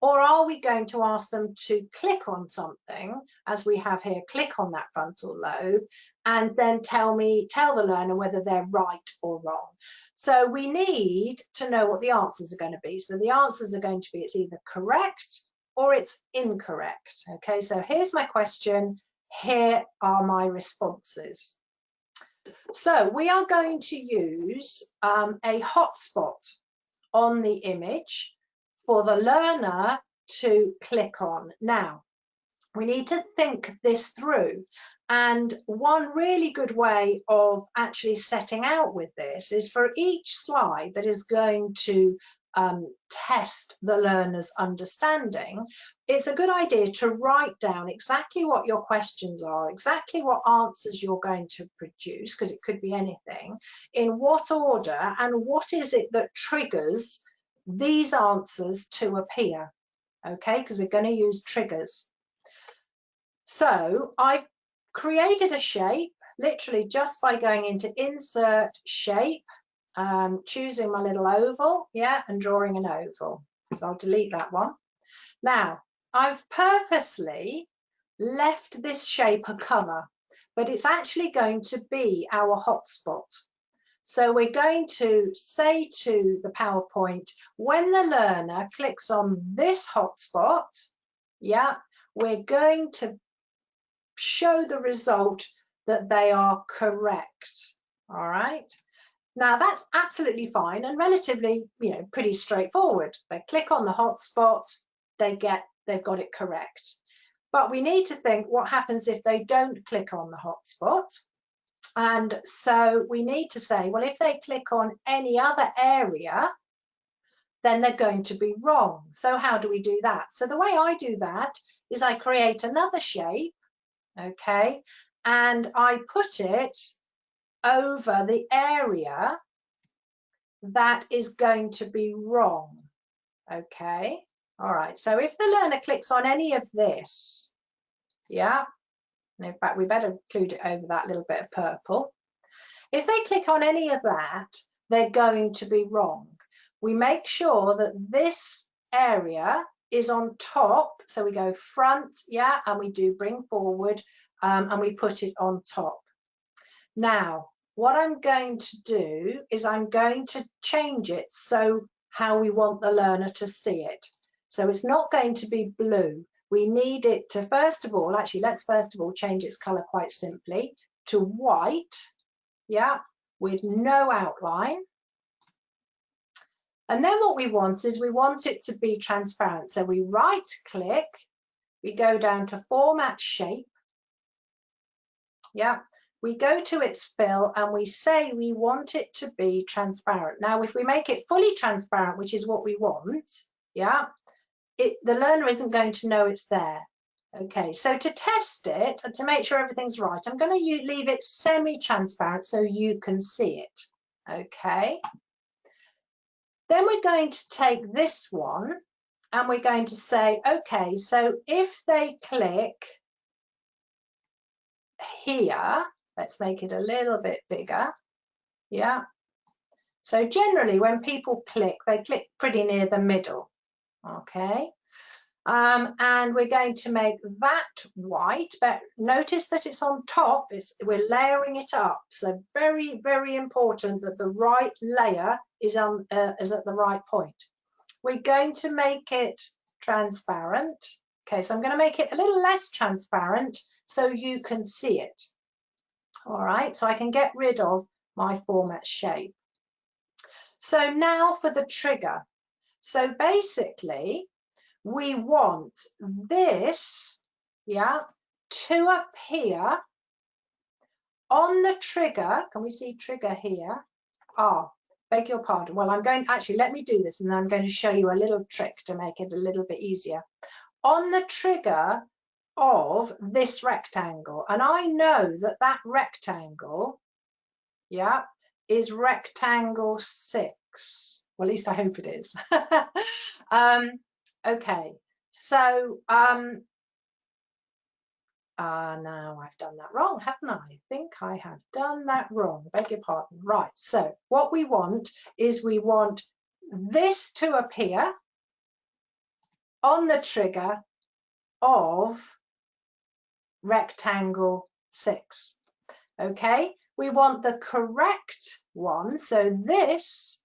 Or are we going to ask them to click on something, as we have here, click on that frontal lobe, and then tell the learner whether they're right or wrong? So we need to know what the answers are going to be. So the answers are going to be, it's either correct or it's incorrect. Okay, so here's my question. Here are my responses. So we are going to use a hotspot on the image for the learner to click on. Now, we need to think this through. And one really good way of actually setting out with this is for each slide that is going to test the learner's understanding, it's a good idea to write down exactly what your questions are, exactly what answers you're going to produce, because it could be anything, in what order, and what is it that triggers these answers to appear. Okay, because we're going to use triggers. So I've created a shape literally just by going into insert shape, choosing my little oval, yeah, and drawing an oval. So I'll delete that one. Now I've purposely left this shape a color but it's actually going to be our hotspot. So we're going to say to the PowerPoint, when the learner clicks on this hotspot, yeah, we're going to show the result that they are correct. All right. Now that's absolutely fine and relatively, pretty straightforward. They click on the hotspot, they've got it correct. But we need to think what happens if they don't click on the hotspot. And so we need to say, well, if they click on any other area, then they're going to be wrong. So how do we do that? So the way I do that is I create another shape, okay, and I put it over the area that is going to be wrong, okay. All right, so if the learner clicks on any of this, yeah, and in fact we better include it over that little bit of purple. If they click on any of that, they're going to be wrong. We make sure that this area is on top, so we go front, yeah, and we do bring forward, and we put it on top. Now what I'm going to do is I'm going to change it so how we want the learner to see it. So it's not going to be blue. We need it to, first of all, actually, let's first of all change its color quite simply to white, yeah, with no outline. And then what we want is we want it to be transparent. So we right click, we go down to format shape, yeah, we go to its fill and we say we want it to be transparent. Now, if we make it fully transparent, which is what we want, yeah, the learner isn't going to know it's there. Okay, so to test it and to make sure everything's right, I'm going to leave it semi-transparent so you can see it. Okay. Then we're going to take this one and we're going to say, okay, so if they click here, let's make it a little bit bigger. Yeah. So generally when people click, they click pretty near the middle. Okay. And we're going to make that white, but notice that it's on top, we're layering it up. So very, very important that the right layer is at the right point. We're going to make it transparent. Okay, so I'm going to make it a little less transparent so you can see it. All right, so I can get rid of my format shape. So now for the trigger. So basically, we want this, yeah, to appear on the trigger. Can we see trigger here? Beg your pardon. Well, actually, let me do this and then I'm going to show you a little trick to make it a little bit easier. On the trigger of this rectangle, and I know that that rectangle, yeah, is rectangle 6. Well, at least I hope it is. Okay, so now I've done that wrong, haven't I? I think I have done that wrong. Beg your pardon. Right, so what we want is we want this to appear on the trigger of rectangle 6. Okay, we want the correct one, so this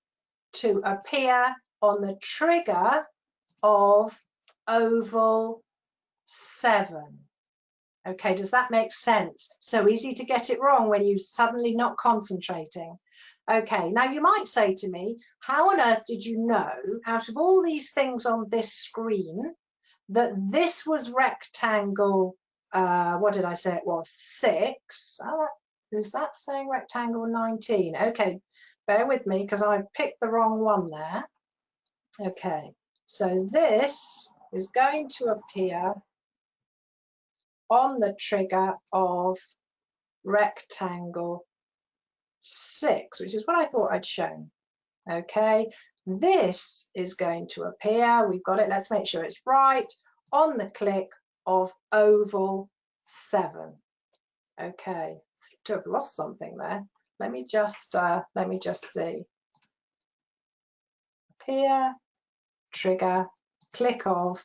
to appear on the trigger of oval 7. Okay, does that make sense? So easy to get it wrong when you're suddenly not concentrating. Okay, now you might say to me, how on earth did you know, out of all these things on this screen, that this was rectangle, what did I say it was, 6? Is that saying rectangle 19? Okay, bear with me because I picked the wrong one there. Okay, so this is going to appear on the trigger of rectangle 6, which is what I thought I'd shown. Okay, this is going to appear, we've got it, let's make sure it's right, on the click of oval 7. Okay, to have lost something there. Let me just see. Appear, trigger, click of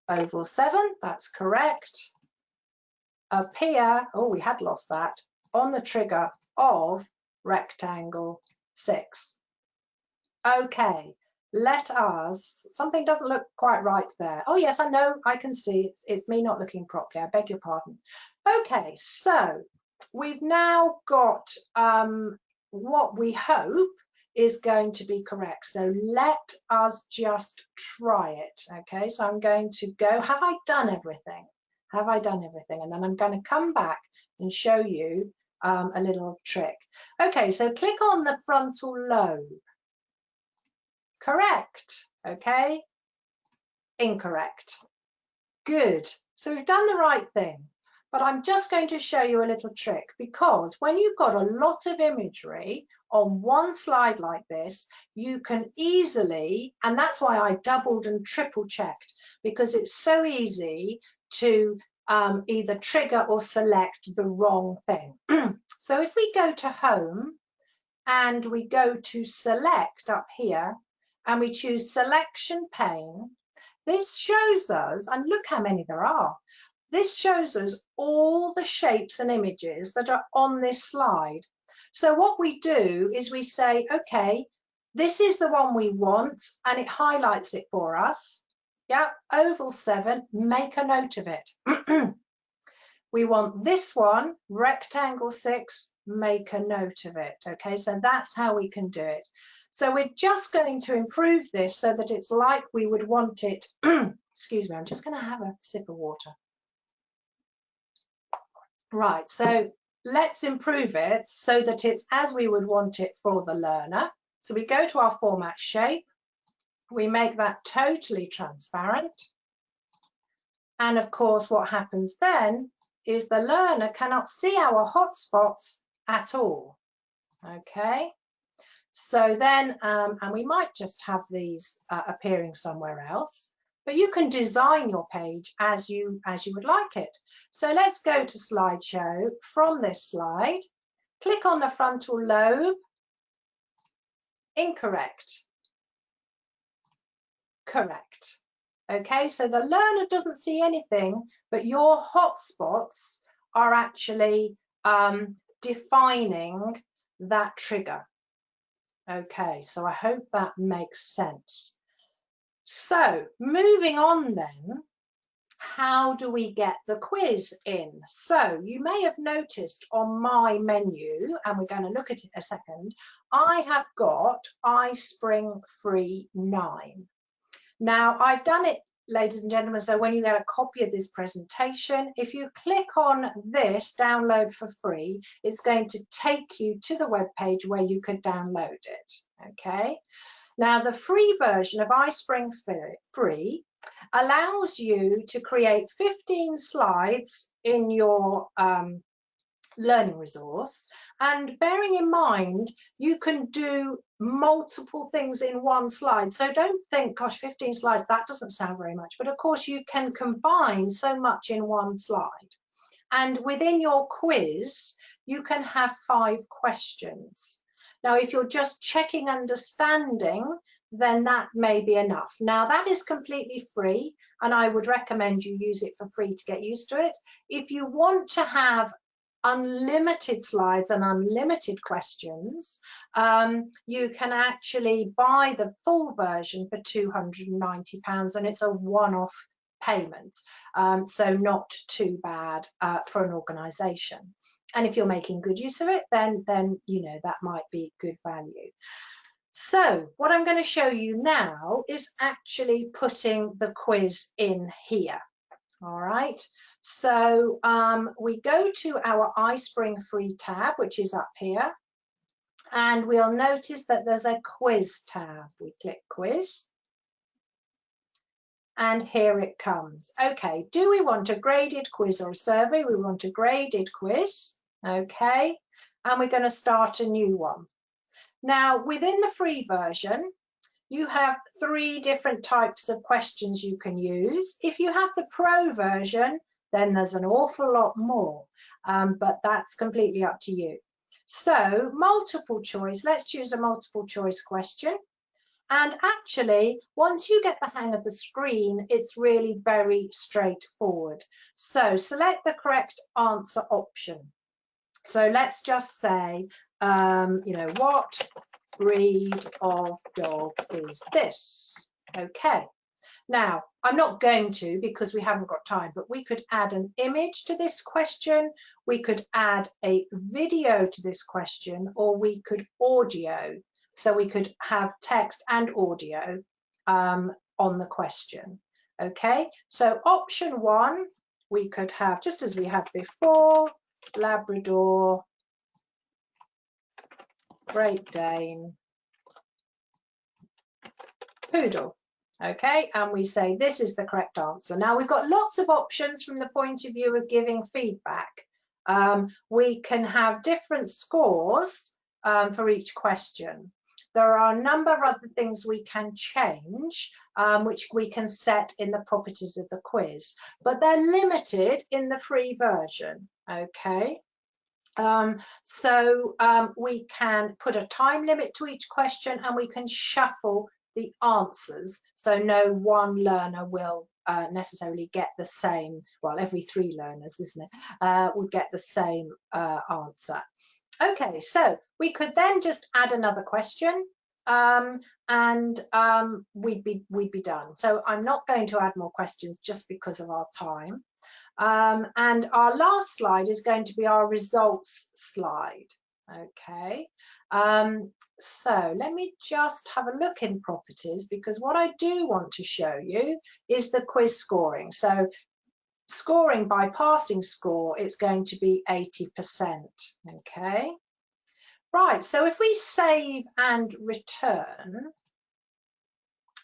oval 7, that's correct. appear, oh, we had lost that, on the trigger of rectangle 6. Okay, let us, something doesn't look quite right there. Oh yes, I know, I can see it's me not looking properly, I beg your pardon. Okay, so we've now got what we hope is going to be correct. So let us just try it. Okay, so I'm going to go, have I done everything? Have I done everything? And then I'm going to come back and show you a little trick. Okay, so click on the frontal lobe. Correct. Okay, incorrect. Good. So we've done the right thing. But I'm just going to show you a little trick, because when you've got a lot of imagery on one slide like this, you can easily, and that's why I doubled and triple checked, because it's so easy to either trigger or select the wrong thing. So if we go to home and we go to select up here and we choose selection pane, this shows us, and look how many there are, this shows us all the shapes and images that are on this slide. So what we do is we say, okay, this is the one we want, and it highlights it for us. Yeah, oval 7, make a note of it. We want this one, rectangle 6, make a note of it. Okay, so that's how we can do it. So we're just going to improve this so that it's like we would want it. Excuse me, I'm just going to have a sip of water. Right, so let's improve it so that it's as we would want it for the learner. So we go to our format shape, we make that totally transparent. And of course, what happens then is the learner cannot see our hotspots at all. Okay, so then, and we might just have these appearing somewhere else. But you can design your page as you would like it. So let's go to slideshow. From this slide, click on the frontal lobe. Incorrect. Correct. Okay, so the learner doesn't see anything, but your hotspots are actually defining that trigger. Okay, so I hope that makes sense. So moving on then, how do we get the quiz in? So you may have noticed on my menu, and we're going to look at it in a second, I have got iSpring Free 9. Now I've done it, ladies and gentlemen, so when you get a copy of this presentation, if you click on this download for free, it's going to take you to the web page where you could download it. Okay. Now, the free version of iSpring Free allows you to create 15 slides in your learning resource. And bearing in mind, you can do multiple things in one slide. So don't think, gosh, 15 slides, that doesn't sound very much. But of course, you can combine so much in one slide. And within your quiz, you can have 5 questions. Now, if you're just checking understanding, then that may be enough. Now, that is completely free, and I would recommend you use it for free to get used to it. If you want to have unlimited slides and unlimited questions, you can actually buy the full version for £290, and it's a one-off payment, so not too bad for an organisation. And if you're making good use of it, then you know that might be good value. So what I'm going to show you now is actually putting the quiz in here. All right, so we go to our iSpring Free tab, which is up here, and we'll notice that there's a quiz tab. We click quiz, and here it comes. Okay, do we want a graded quiz or a survey? We want a graded quiz. Okay, and we're going to start a new one. Now, within the free version, you have 3 different types of questions you can use. If you have the pro version, then there's an awful lot more, but that's completely up to you. So multiple choice, let's choose a multiple choice question. And actually, once you get the hang of the screen, it's really very straightforward. So select the correct answer option. So let's just say, you know, what breed of dog is this? Okay. Now, I'm not going to because we haven't got time, but we could add an image to this question, we could add a video to this question, or we could audio. So we could have text and audio on the question. Okay, so option 1, we could have, just as we had before, Labrador, Great Dane, Poodle. Okay, and we say this is the correct answer. Now we've got lots of options from the point of view of giving feedback. We can have different scores for each question. There are a number of other things we can change, which we can set in the properties of the quiz, but they're limited in the free version. Okay. We can put a time limit to each question, and we can shuffle the answers, so no one learner will necessarily get the same, well, every 3 learners, isn't it, would get the same answer. Okay, so we could then just add another question, and we'd be done. So I'm not going to add more questions just because of our time. And our last slide is going to be our results slide. Okay, so let me just have a look in properties, because what I do want to show you is the quiz scoring. So scoring by passing score, it's going to be 80%. Okay, right, so if we save and return,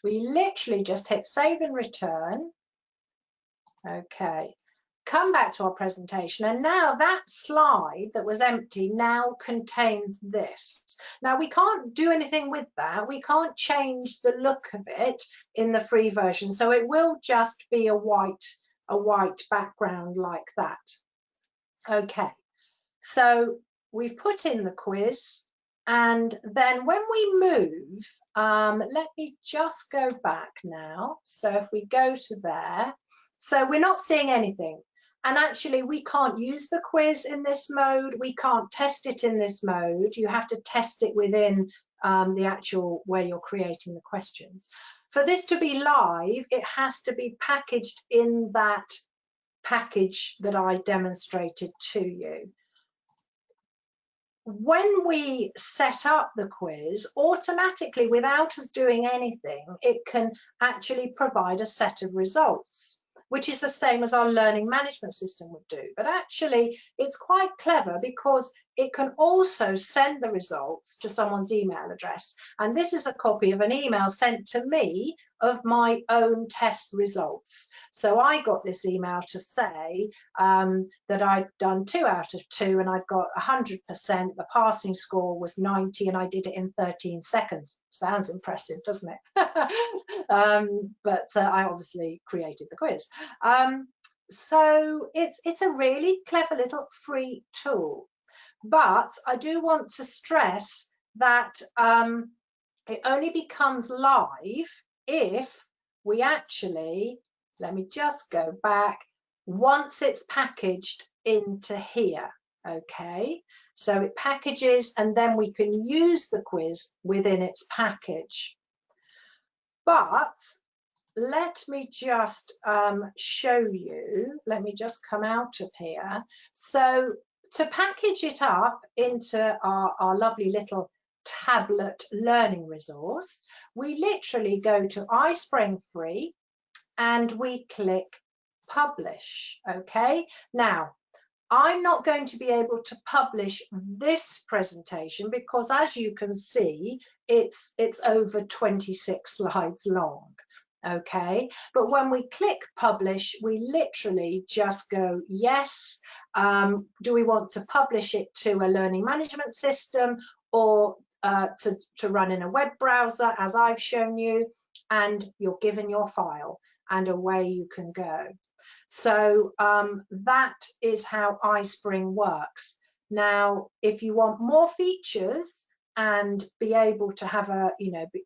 we literally just hit save and return. Okay, come back to our presentation, and now that slide that was empty now contains this. Now we can't do anything with that, we can't change the look of it in the free version, so it will just be a white background like that. Okay, so we've put in the quiz, and then when we move, let me just go back now. So if we go to there, so we're not seeing anything. And actually, we can't use the quiz in this mode. We can't test it in this mode. You have to test it within the actual where you're creating the questions. For this to be live, it has to be packaged in that package that I demonstrated to you. When we set up the quiz, automatically, without us doing anything, it can actually provide a set of results, which is the same as our learning management system would do. But actually, it's quite clever because it can also send the results to someone's email address. And this is a copy of an email sent to me of my own test results. So I got this email to say that I'd done 2 out of 2 and I'd got 100%. The passing score was 90 and I did it in 13 seconds. Sounds impressive, doesn't it? But I obviously created the quiz. So it's a really clever little free tool. But I do want to stress that it only becomes live if we actually, let me just go back, once it's packaged into here. Okay, so it packages and then we can use the quiz within its package. But let me just show you, let me just come out of here. So to package it up into our lovely little tablet learning resource, we literally go to iSpring Free and we click publish. Okay, now I'm not going to be able to publish this presentation because, as you can see, it's over 26 slides long. Okay, but when we click publish, we literally just go yes. Do we want to publish it to a learning management system or to run in a web browser, as I've shown you? And you're given your file and away you can go. So that is how iSpring works. Now, if you want more features, and be able to have a,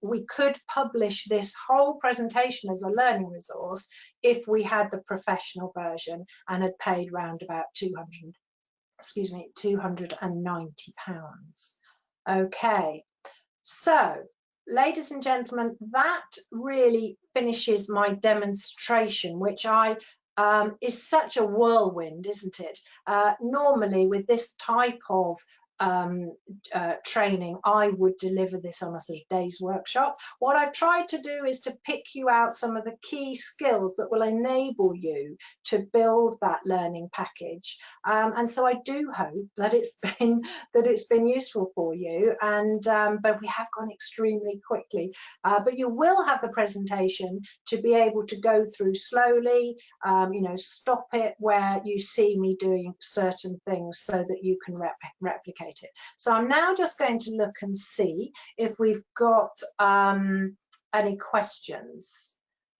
we could publish this whole presentation as a learning resource if we had the professional version and had paid round about £290. Okay, so ladies and gentlemen, that really finishes my demonstration, which is such a whirlwind, isn't it? Normally with this type of training, I would deliver this on a sort of day's workshop. What I've tried to do is to pick you out some of the key skills that will enable you to build that learning package, and so I do hope that it's been useful for you. And but we have gone extremely quickly, but you will have the presentation to be able to go through slowly, stop it where you see me doing certain things so that you can replicate it. So I'm now just going to look and see if we've got any questions.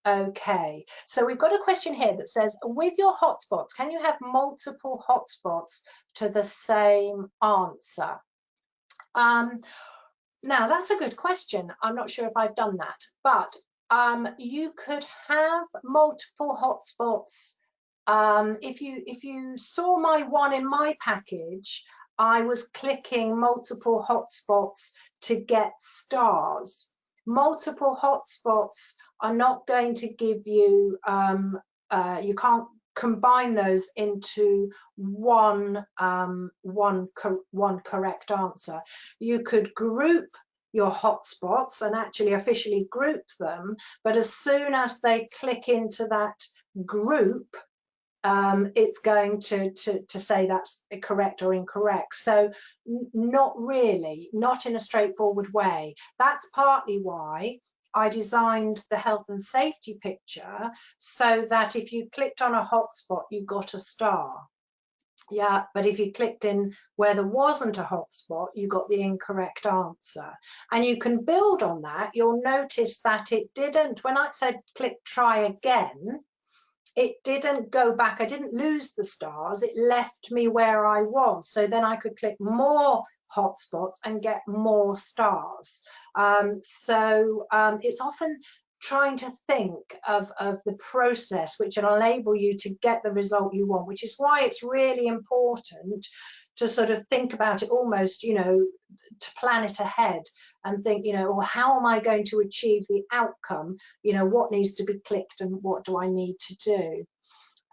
Okay, so we've got a question here that says, with your hotspots, can you have multiple hotspots to the same answer? Now, that's a good question. I'm not sure if I've done that, but you could have multiple hotspots. If you saw my one in my package, I was clicking multiple hotspots to get stars. Multiple hotspots are not going to give you, you can't combine those into one correct answer. You could group your hotspots and actually officially group them, but as soon as they click into that group, it's going to say that's correct or incorrect. So not really, not in a straightforward way. That's partly why I designed the health and safety picture, so that if you clicked on a hotspot, you got a star. Yeah, but if you clicked in where there wasn't a hotspot, you got the incorrect answer. And you can build on that. You'll notice that it didn't, when I said click try again, it didn't go back. I didn't lose the stars. It left me where I was. So then I could click more hotspots and get more stars. It's often trying to think of the process which will enable you to get the result you want, which is why it's really important to sort of think about it almost, to plan it ahead and think, well, how am I going to achieve the outcome? What needs to be clicked and what do I need to do?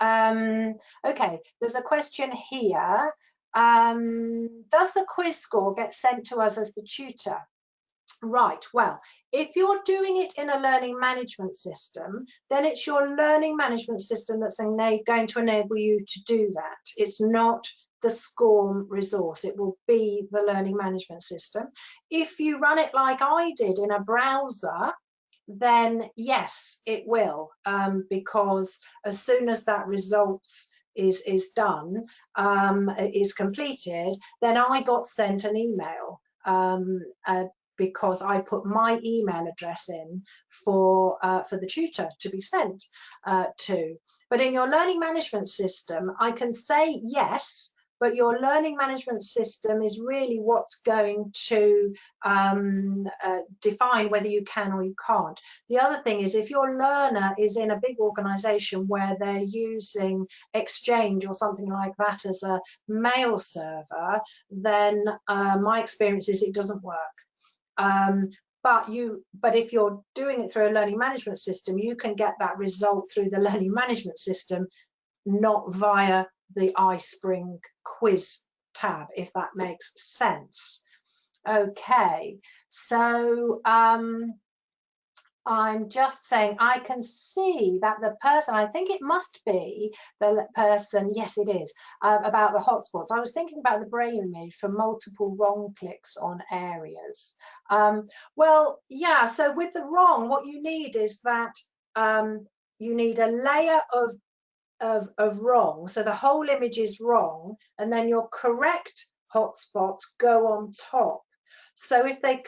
Okay, there's a question here. Does the quiz score get sent to us as the tutor? Right, well, if you're doing it in a learning management system, then it's your learning management system that's going to enable you to do that. It's not the SCORM resource. It will be the learning management system. If you run it like I did in a browser, then yes, it will, because as soon as that results is done, is completed, then I got sent an email, because I put my email address in for the tutor to be sent to. But in your learning management system, I can say yes, but your learning management system is really what's going to define whether you can or you can't. The other thing is, if your learner is in a big organization where they're using Exchange or something like that as a mail server, then my experience is it doesn't work. But if you're doing it through a learning management system, you can get that result through the learning management system, not via the iSpring quiz tab, if that makes sense. Okay, so I'm just saying I can see that the person, I think it must be the person, yes it is, about the hotspots. I was thinking about the brain image for multiple wrong clicks on areas. Well, yeah, so with the wrong, what you need is that you need a layer of wrong, so the whole image is wrong, and then your correct hotspots go on top. So if they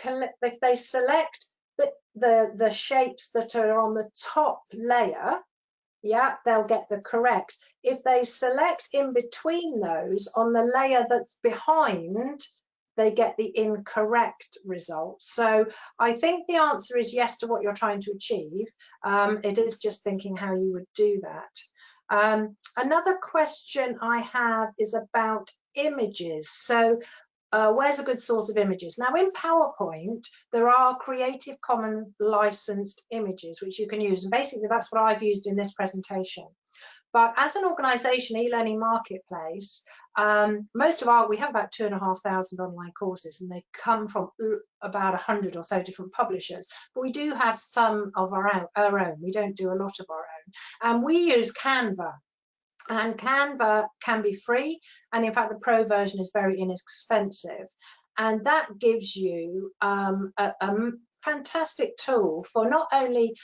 select the shapes that are on the top layer, yeah, they'll get the correct. If they select in between those on the layer that's behind, they get the incorrect result. So I think the answer is yes to what you're trying to achieve. It is just thinking how you would do that. Another question I have is about images. So where's a good source of images? Now in PowerPoint, there are Creative Commons licensed images which you can use. And basically that's what I've used in this presentation. But as an organisation, eLearning Marketplace, we have about 2,500 online courses, and they come from about 100 or so different publishers. But we do have some of our own. We don't do a lot of our own. And we use Canva. And Canva can be free. And in fact, the pro version is very inexpensive. And that gives you a fantastic tool for not only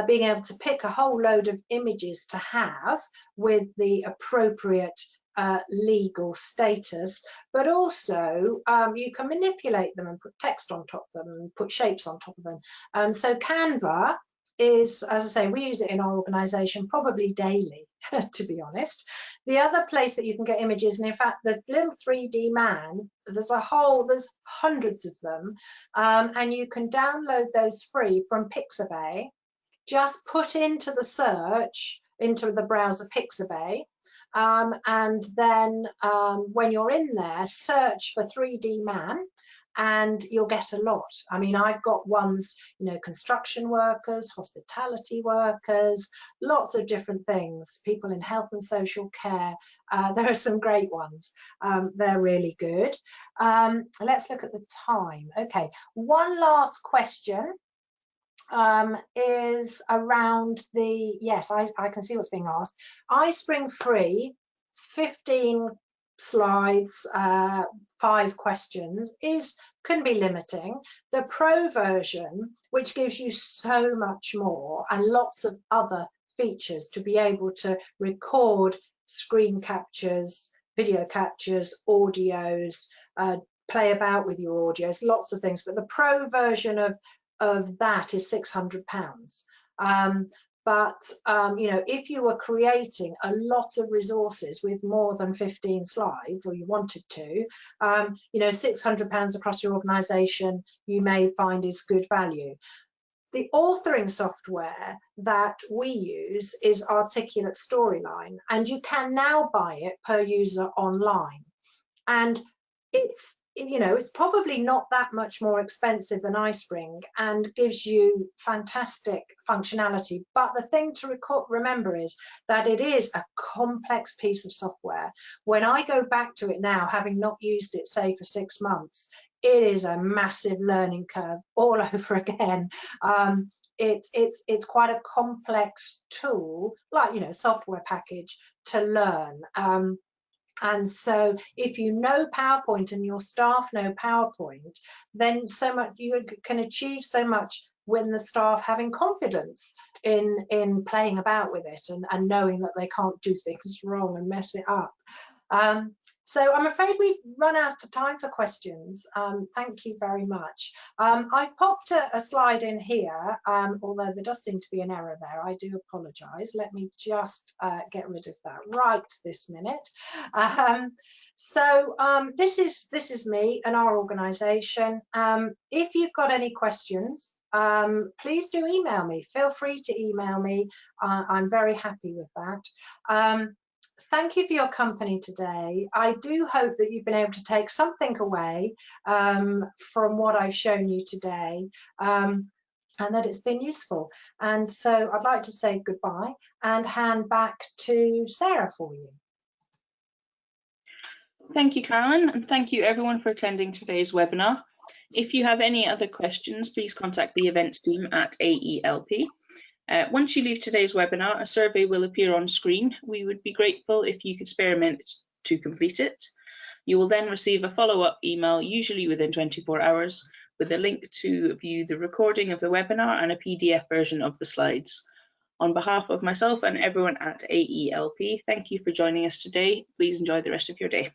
being able to pick a whole load of images to have with the appropriate legal status, but also you can manipulate them and put text on top of them and put shapes on top of them. So Canva is, as I say, we use it in our organisation probably daily, to be honest. The other place that you can get images, and in fact the little 3D man, there's hundreds of them, and you can download those free from Pixabay. Just put into the search, into the browser Pixabay, and then when you're in there, search for 3D man, and you'll get a lot. I mean, I've got ones, you know, construction workers, hospitality workers, lots of different things, people in health and social care. There are some great ones. They're really good. Let's look at the time. Okay, one last question is around the, yes, I can see what's being asked. iSpring Free, 15 slides, 5 questions can be limiting. The Pro version, which gives you so much more and lots of other features to be able to record screen captures, video captures, audios, play about with your audios, lots of things. But the Pro version of that is £600. But you know, if you were creating a lot of resources with more than 15 slides, or you wanted to, you know, £600 across your organisation, you may find is good value. The authoring software that we use is Articulate Storyline, and you can now buy it per user online. And it's, you know, it's probably not that much more expensive than iSpring and gives you fantastic functionality. But the thing to remember is that it is a complex piece of software. When I go back to it now, having not used it, say, for 6 months, it is a massive learning curve all over again. It's quite a complex tool, like, you know, software package to learn. And so if you know PowerPoint and your staff know PowerPoint, then so much you can achieve so much when the staff having confidence in playing about with it and knowing that they can't do things wrong and mess it up. So I'm afraid we've run out of time for questions. Thank you very much. I've popped a slide in here, although there does seem to be an error there. I do apologise. Let me just get rid of that right this minute. This is me and our organisation. If you've got any questions, please do email me. Feel free to email me. I'm very happy with that. Thank you for your company today. I do hope that you've been able to take something away from what I've shown you today, and that it's been useful. And so I'd like to say goodbye and hand back to Sarah for you. Thank you, Carolyn, and thank you everyone for attending today's webinar. If you have any other questions, please contact the events team at AELP. Once you leave today's webinar, a survey will appear on screen. We would be grateful if you could spare a minute to complete it. You will then receive a follow-up email, usually within 24 hours, with a link to view the recording of the webinar and a PDF version of the slides. On behalf of myself and everyone at AELP, thank you for joining us today. Please enjoy the rest of your day.